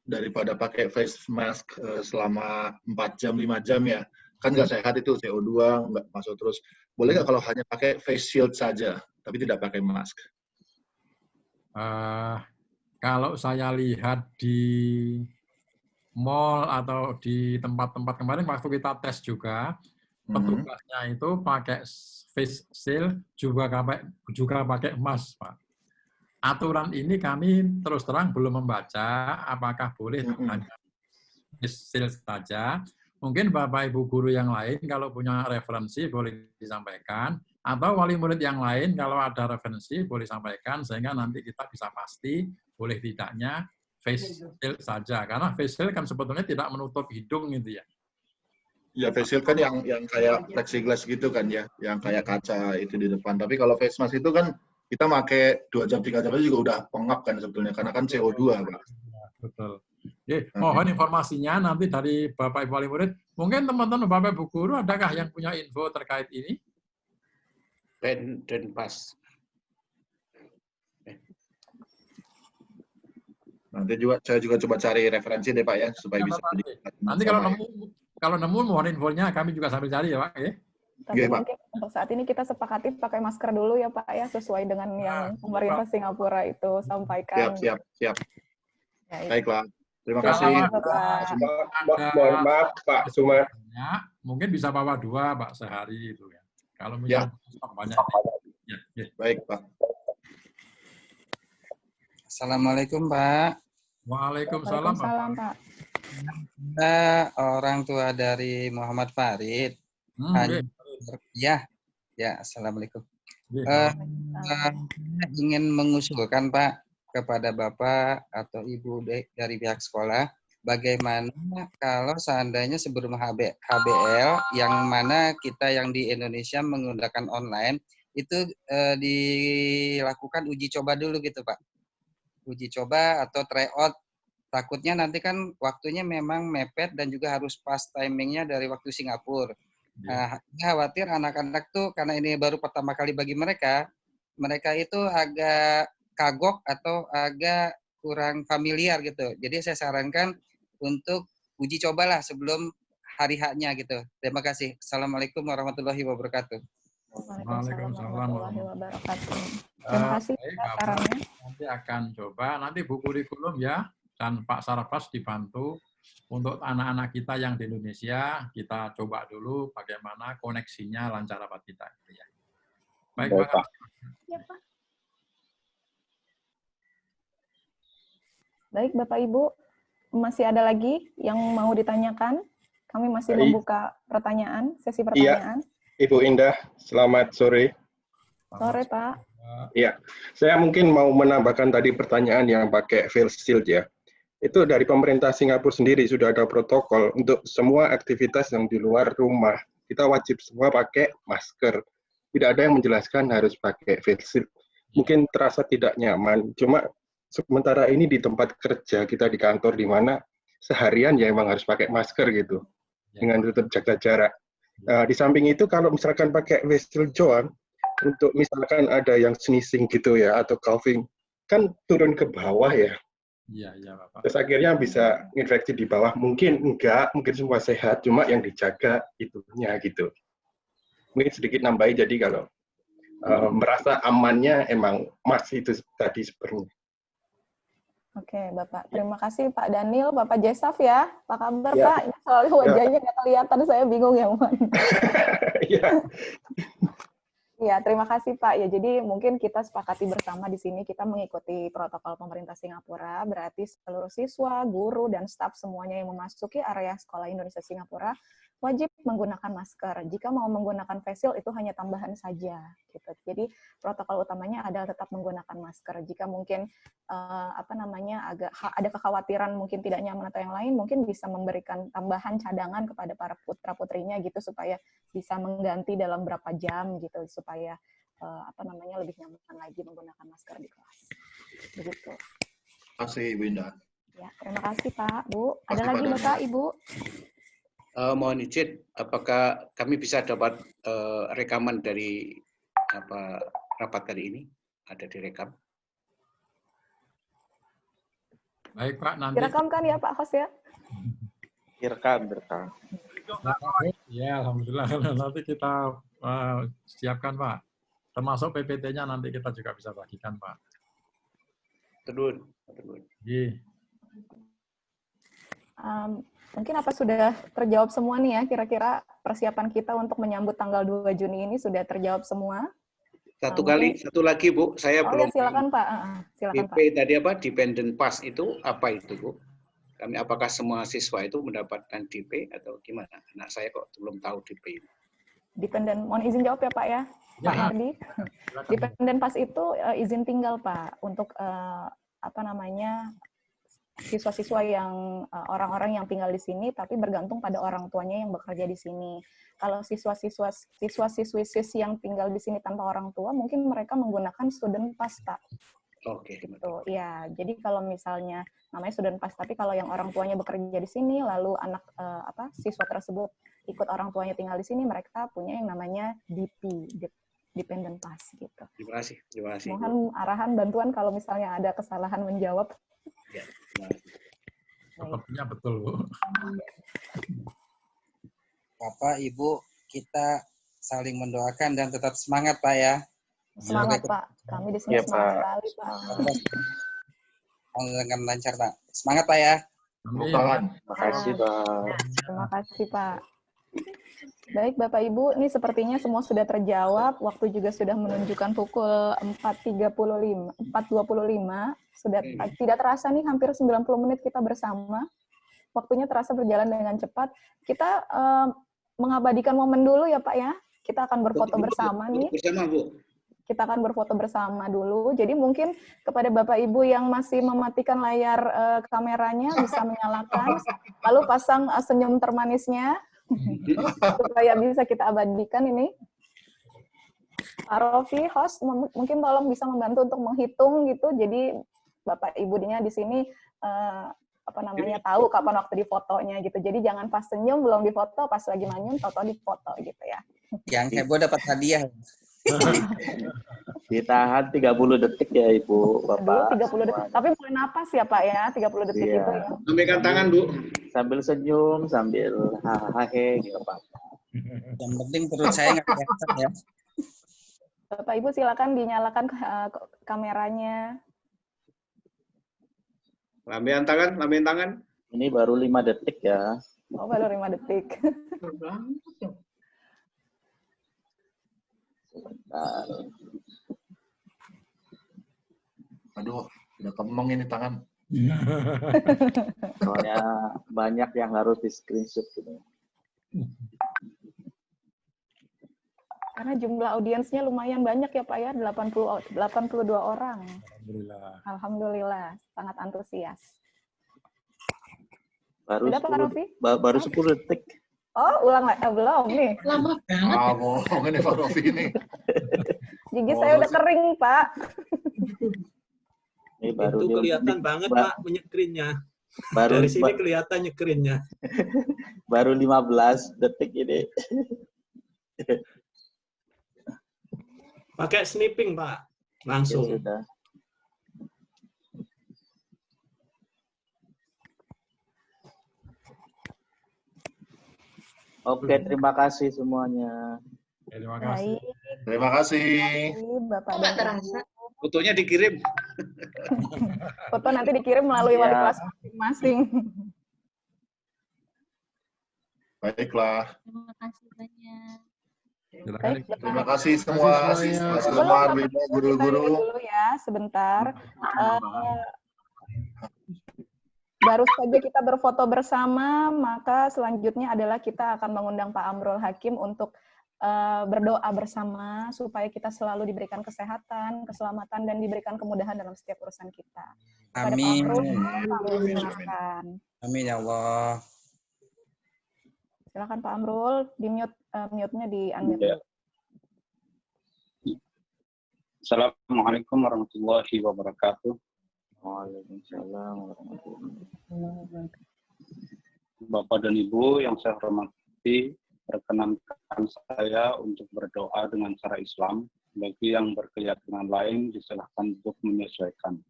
daripada pakai face mask selama 4 jam, 5 jam ya? Kan nggak sehat itu, CO2 nggak masuk terus. Boleh nggak kalau hanya pakai face shield saja, tapi tidak pakai mask?
Kalau saya lihat di mall atau di tempat-tempat kemarin waktu kita tes juga, petugasnya itu pakai face shield juga pakai mask, Pak. Aturan ini kami terus terang belum membaca apakah boleh hanya face shield saja. Mungkin Bapak Ibu guru yang lain kalau punya referensi boleh disampaikan, atau wali murid yang lain kalau ada referensi boleh sampaikan sehingga nanti kita bisa pasti boleh tidaknya face shield saja. Karena face shield kan sebetulnya tidak menutup hidung gitu ya.
Ya, face shield kan yang kayak plexiglass gitu kan ya, yang kayak kaca itu di depan. Tapi kalau face mask itu kan kita pakai 2 jam, 3 jam aja juga udah pengap kan sebetulnya, karena kan CO2, Pak.
Betul. Mohon informasinya nanti dari Bapak Ibu wali murid. Mungkin teman-teman Bapak Ibu guru adakah yang punya info terkait ini?
Denpas.
Nanti juga saya juga coba cari referensi deh Pak ya supaya bisa.
Nanti kalau nemu mohon infonya, kami juga sambil cari ya Pak.
Tapi mungkin untuk saat ini kita sepakati pakai masker dulu ya Pak ya, sesuai dengan yang pemerintah Singapura itu sampaikan.
Siap.
Ya,
Baiklah. Terima kasih.
Mohon maaf Pak Sumar.
Mungkin bisa bawa 2 Pak sehari itu ya. Kalau misalnya banyak. Ya.
Baik Pak.
Assalamualaikum Pak.
Waalaikumsalam
Pak.
Saya orang tua dari Muhammad Farid. Ya, Assalamualaikum. Ingin mengusulkan Pak kepada Bapak atau Ibu dari pihak sekolah, bagaimana kalau seandainya sebelum HBL, yang mana kita yang di Indonesia menggunakan online, itu dilakukan uji coba dulu gitu Pak. Uji coba atau tryout. Takutnya nanti kan waktunya memang mepet dan juga harus pas timingnya dari waktu Singapura. Khawatir anak-anak tuh karena ini baru pertama kali bagi mereka itu agak kagok atau agak kurang familiar gitu. Jadi saya sarankan untuk uji cobalah sebelum hari H-nya gitu. Terima kasih. Assalamualaikum warahmatullahi wabarakatuh.
Waalaikumsalam warahmatullahi wabarakatuh. Terima kasih sarannya.
Nanti akan coba, nanti bu kurikulum ya, dan Pak Sarafas dibantu untuk anak-anak kita yang di Indonesia, kita coba dulu bagaimana koneksinya lancar apa tidak. Ya. Baik Pak.
Ya, Pak. Baik Bapak Ibu, masih ada lagi yang mau ditanyakan? Kami masih membuka pertanyaan, sesi pertanyaan.
Iya, Ibu Indah, selamat sore.
Sore Pak.
Iya, saya mungkin mau menambahkan tadi pertanyaan yang pakai face shield ya. Itu dari pemerintah Singapura sendiri sudah ada protokol untuk semua aktivitas yang di luar rumah. Kita wajib semua pakai masker. Tidak ada yang menjelaskan harus pakai face shield. Mungkin terasa tidak nyaman, cuma sementara ini di tempat kerja kita di kantor di mana seharian ya emang harus pakai masker gitu, dengan tetap jaga jarak. Di samping itu kalau misalkan pakai face shield John, untuk misalkan ada yang sneezing gitu ya atau coughing, kan turun ke bawah ya.
Iya, Bapak.
Terus akhirnya bisa infeksi di bawah. Mungkin enggak, mungkin semua sehat, cuma yang dijaga itunya gitu. Mungkin sedikit nambahin, jadi kalau merasa amannya emang masih itu tadi sebenarnya.
Oke, Bapak. Terima kasih Pak Daniel, Bapak Jesaf ya. Apa kabar
Ya.
Pak? Ini soalnya wajahnya nggak kelihatan, saya bingung yang mana. Ya, terima kasih Pak. Ya, jadi mungkin kita sepakati bersama di sini kita mengikuti protokol pemerintah Singapura, berarti seluruh siswa, guru, dan staf semuanya yang memasuki area sekolah Indonesia Singapura wajib menggunakan masker. Jika mau menggunakan face shield itu hanya tambahan saja, gitu. Jadi protokol utamanya adalah tetap menggunakan masker. Jika mungkin agak ada kekhawatiran mungkin tidak nyaman atau yang lain, mungkin bisa memberikan tambahan cadangan kepada para putra putrinya gitu supaya bisa mengganti dalam berapa jam gitu supaya lebih nyaman lagi menggunakan masker di kelas. Begitu.
Terima kasih Ibu Indah.
Ya, terima kasih Pak, Bu. Ada lagi Bapak, Ibu?
Mohon izin, apakah kami bisa dapat rekaman dari rapat kali ini? Ada direkam?
Baik Pak, nanti.
Direkam kan ya Pak Host ya?
Direkam.
Ya, alhamdulillah. Nanti kita siapkan Pak. Termasuk PPT-nya nanti kita juga bisa bagikan Pak.
Terus.
Iya.
Mungkin apa sudah terjawab semua nih ya, kira-kira persiapan kita untuk menyambut tanggal 2 Juni ini sudah terjawab semua?
Satu lagi Bu, saya belum.
Ya, silakan Pak. Silakan
DP
Pak.
tadi apa? Dependent Pass itu apa itu Bu? Apakah semua siswa itu mendapatkan DP atau gimana? Anak saya kok belum tahu DP.
Dependent, mohon izin jawab ya Pak ya, Pak Ardi. Dependent Pass itu izin tinggal Pak untuk siswa-siswa yang orang-orang yang tinggal di sini tapi bergantung pada orang tuanya yang bekerja di sini. Kalau siswa-siswi yang tinggal di sini tanpa orang tua, mungkin mereka menggunakan student pass, Pak.
Oke.
Gitu. Ya, jadi kalau misalnya namanya student pass, tapi kalau yang orang tuanya bekerja di sini, lalu anak siswa tersebut ikut orang tuanya tinggal di sini, mereka punya yang namanya DP, dependent pass gitu.
Terima kasih. Terima kasih.
Mohon arahan bantuan kalau misalnya ada kesalahan menjawab.
Ya, terima kasih.
Sepertinya betul, Bu.
Bapak, Ibu, kita saling mendoakan dan tetap semangat, Pak ya.
Semangat, Pak. Kami di sini semangat sekali, Pak.
Dengan lancar, Pak. Semangat, Pak ya.
Terima kasih, Pak. Terima kasih, Pak. Baik, Bapak Ibu, ini sepertinya semua sudah terjawab. Waktu juga sudah menunjukkan pukul 4.25. Sudah tidak terasa nih, hampir 90 menit kita bersama. Waktunya terasa berjalan dengan cepat. Kita mengabadikan momen dulu ya, Pak ya. Kita akan berfoto bersama nih.
Bersama, Bu.
Kita akan berfoto bersama dulu. Jadi mungkin kepada Bapak Ibu yang masih mematikan layar kameranya bisa menyalakan, lalu pasang senyum termanisnya supaya bisa kita abadikan ini. Pak Rofi, host, mungkin tolong bisa membantu untuk menghitung gitu. Jadi Bapak Ibunya di sini tahu kapan waktu difotonya gitu. Jadi jangan pas senyum belum difoto, pas lagi manyun toto difoto gitu ya.
Yang heboh dapat hadiah.
Ditahan 30 detik ya Ibu, Bapak.
30 detik. Tapi boleh napas ya Pak ya, 30 detik
Iya.
itu ya.
Lambaikan tangan, Bu.
Sambil senyum, sambil hahaha gitu Pak.
Yang penting perut saya nggak kelihatan ya.
Bapak Ibu silakan dinyalakan kameranya.
Lambaikan tangan.
Ini baru 5 detik ya.
Oh, baru 5 detik.
Sebentar.
Aduh, udah kemeng ini tangan.
Soalnya banyak yang harus di screenshot gitu.
Karena jumlah audiensnya lumayan banyak ya Pak ya, 82 orang.
Alhamdulillah.
Alhamdulillah, sangat antusias.
Baru
Sudah Pak Rofi?
baru 10 detik.
Oh, ulang lagi. Belum nih.
Lama banget. Bohong ini Pak Rofi ini.
Gigi saya udah kering, Pak.
Ini baru
itu kelihatan banget Pak nyekrinnya. Dari sini kelihatan nyekrinnya.
Baru 15 detik ini.
Pakai snipping Pak, langsung.
Ya, sudah. Oke, terima kasih semuanya.
Terima kasih.
Terima kasih.
Bapak dan Ibu.
Fotonya dikirim.
Foto nanti dikirim melalui wali kelas masing-masing.
Baiklah.
Terima kasih banyak.
Baik,
terima kasih semua siswa, guru-guru.
Dulu ya, sebentar. Baru saja kita berfoto bersama, maka selanjutnya adalah kita akan mengundang Pak Amrul Hakim untuk berdoa bersama supaya kita selalu diberikan kesehatan, keselamatan, dan diberikan kemudahan dalam setiap urusan kita.
Amin.
Amin
ya Allah.
Silakan Pak Amrul, di mute-nya di unmute.
Ya. Assalamualaikum warahmatullahi wabarakatuh.
Waalaikumsalam warahmatullahi wabarakatuh.
Bapak dan Ibu yang saya hormati, perkenankan saya untuk berdoa dengan cara Islam. Bagi yang berkeyakinan lain, disilahkan untuk menyesuaikan.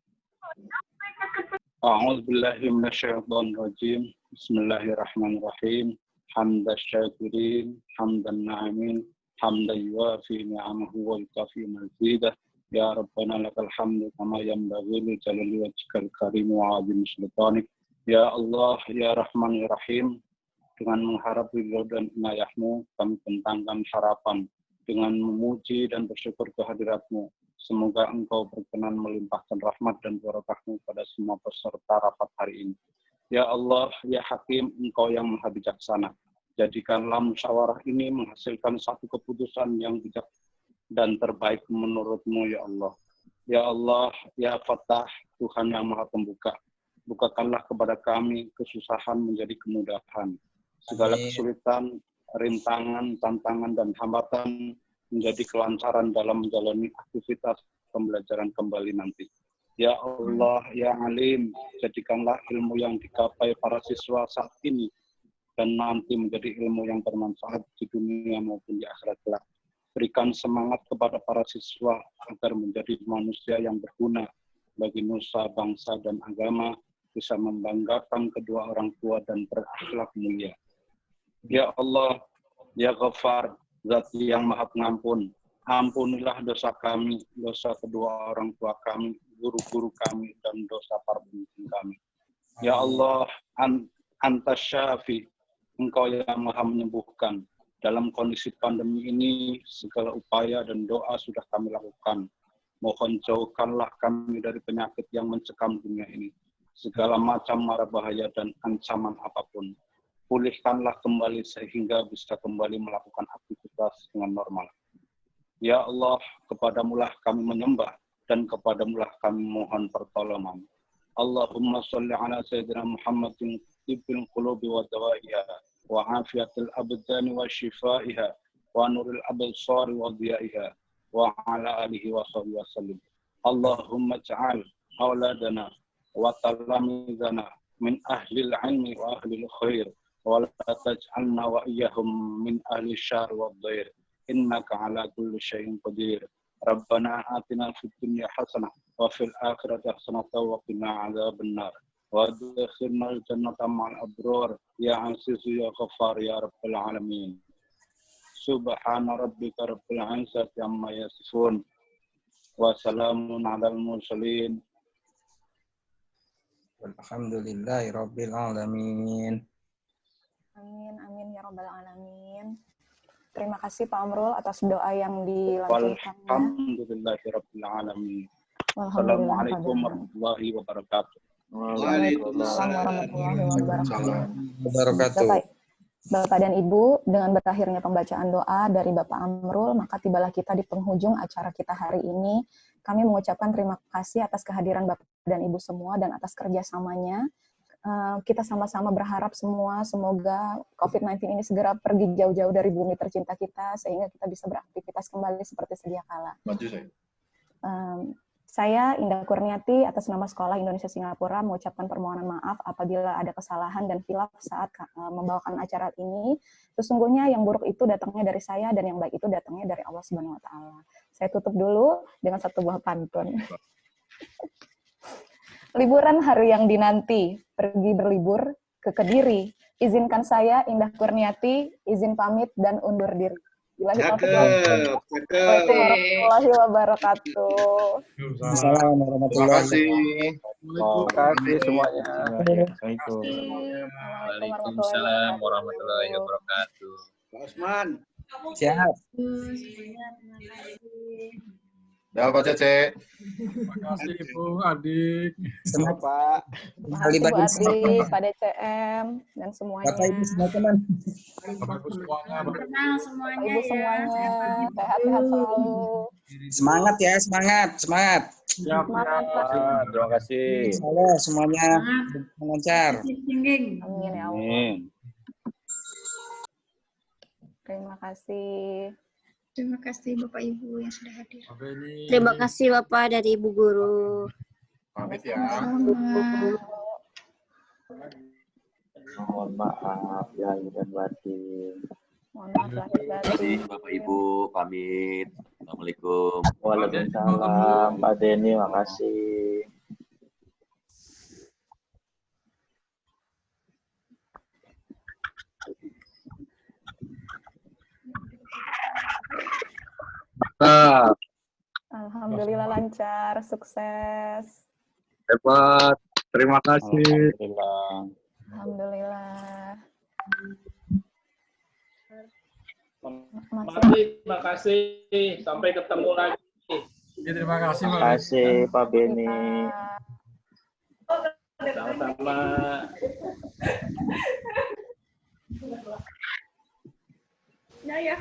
A'udzubillahi minasyaitonirrajim. Bismillahirrahmanirrahim. Hamdan syakirin, hamdan na'imin, hamdan yuafi ni'amahu wa yukafi mazidah. Ya Rabbana lakal hamdu kama yanbaghi li jalali wajhikal karim wa 'azimi sultanik. Ya Allah, ya Rahman, ya Rahim, dengan mengharap ridho dan inayah-Mu, kami bentangkan harapan dengan memuji dan bersyukur kehadirat-Mu. Semoga Engkau berkenan melimpahkan rahmat dan barakah-Mu pada semua peserta rapat hari ini. Ya Allah, ya Hakim, Engkau yang maha bijaksana. Jadikanlah musyawarah ini menghasilkan satu keputusan yang bijak dan terbaik menurut-Mu, ya Allah. Ya Allah, ya Fattah, Tuhan yang maha pembuka. Bukakanlah kepada kami kesusahan menjadi kemudahan. Segala kesulitan, rintangan, tantangan, dan hambatan menjadi kelancaran dalam menjalani aktivitas pembelajaran kembali nanti. Ya Allah, Ya Alim, jadikanlah ilmu yang digapai para siswa saat ini dan nanti menjadi ilmu yang bermanfaat di dunia maupun di akhirat kelak. Berikan semangat kepada para siswa agar menjadi manusia yang berguna bagi nusa, bangsa, dan agama, bisa membanggakan kedua orang tua dan berakhlak mulia. Ya Allah, Ya Ghaffar, Zat yang Maha Pengampun, ampunilah dosa kami, dosa kedua orang tua kami, guru-guru kami, dan dosa para pemimpin kami. Ya Allah, Anta Syafi, Engkau yang Maha menyembuhkan. Dalam kondisi pandemi ini, segala upaya dan doa sudah kami lakukan. Mohon jauhkanlah kami dari penyakit yang mencekam dunia ini. Segala macam mara bahaya dan ancaman apapun. Pulihkanlah kembali sehingga bisa kembali melakukan aktivitas dengan normal. Ya Allah, kepadamulah kami menyembah dan kepadamulah kami mohon pertolongan. Allahumma sholli ala Sayyidina Muhammadin tibbil qulubi wa dawaiha wa afiatil abdani wa shifaiha wa nuril absari wa dhiyaiha wa ala alihi wa sahbihi wa sallim. Allahumma ja'al auladana wa talamidana min ahlil ilmi wa ahlil khair wa la taj'alna wa iyyahum min ahli syar wa dhair. Innaka ala kulli syai'in qadir. Rabbana atina fid dunya hasanah wa fil akhirati hasanah wa qina adzabannar. Wa adkhilna al-jannata ma'al abrar ya aziz ya ghaffar ya rabbal alamin. Subhana rabbika rabbil izzati amma yasifun wa salamun 'alal mursalin.
Alhamdulillahi rabbil alamin.
Amin, amin ya rabbal alamin. Terima kasih Pak Amrul atas doa yang dilantunkannya.
Alhamdulillahirabbil alamin. Assalamualaikum warahmatullahi wabarakatuh.
Waalaikumsalam warahmatullahi wabarakatuh. Bapak dan Ibu, dengan berakhirnya pembacaan doa dari Bapak Amrul, maka tibalah kita di penghujung acara kita hari ini. Kami mengucapkan terima kasih atas kehadiran Bapak dan Ibu semua dan atas kerjasamanya. Kita sama-sama berharap semua, semoga COVID-19 ini segera pergi jauh-jauh dari bumi tercinta kita, sehingga kita bisa beraktivitas kembali seperti sedia kala. Saya, Indah Kurniati, atas nama Sekolah Indonesia Singapura, mengucapkan permohonan maaf apabila ada kesalahan dan khilaf saat membawakan acara ini. Sesungguhnya yang buruk itu datangnya dari saya, dan yang baik itu datangnya dari Allah Subhanahu wa Ta'ala. Saya tutup dulu dengan satu buah pantun. Liburan hari yang dinanti, pergi berlibur ke Kediri. Izinkan saya, Indah Kurniati, izin pamit dan undur diri. Waalaikumsalam warahmatullahi wabarakatuh.
Assalamualaikum warahmatullahi wabarakatuh.
Terima kasih semuanya.
Waalaikumsalam warahmatullahi wabarakatuh.
Pak Osman.
Siap.
Dah Pak Cece.
Terima kasih Ibu, Adik.
Semangat
Pak.
Terima kasih Bu Adik, Pak DCM, dan semuanya.
Bapak Ibu semua teman.
Bapak Ibu semuanya.
Kenal semuanya
Ibu semuanya, sehat-sehat selalu.
Semangat ya, semangat, semangat.
Siap,
Terima kasih.
Insyaallah semuanya lancar.
Amin ya Allah.
Amin.
Terima kasih.
Terima kasih Bapak Ibu yang sudah hadir.
Terima kasih Bapak dari Ibu Guru.
Pamit ya.
Mohon maaf ya dan batin.
Mohon maaf lahir batin.
Bapak Ibu pamit. Assalamualaikum.
Waalaikumsalam. Pak Denny, makasih.
Alhamdulillah lancar, sukses.
Hebat. Terima kasih.
Alhamdulillah.
Terima kasih. Sampai ketemu lagi.
Terima kasih.
Terima kasih Pak Beni.
Sama-sama.
Ya.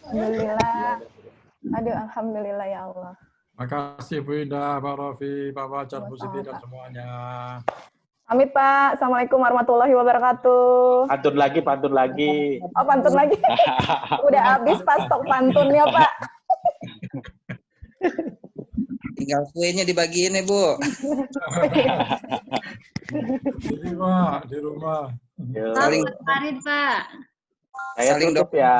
Alhamdulillah. Aduh, alhamdulillah ya Allah.
Terima kasih Bu Indah, Pak Rofi, Pak Wajar, Bu Siti, dan semuanya.
Pamit Pak. Assalamualaikum warahmatullahi wabarakatuh.
Pantun lagi.
Oh, pantun lagi. Udah habis pas stok pantunnya Pak.
Tinggal kuenya dibagiin nih, Bu.
Di rumah.
Saling
Selamat Farid, Pak.
Saya
saling
tutup
doa.
ya.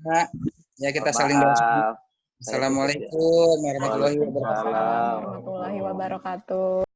Pak. Ya kita
Mohon
saling doa.
maaf. Saya tutup ya.
Assalamualaikum warahmatullahi wabarakatuh.
Waalaikumsalam.
Warahmatullahi wabarakatuh.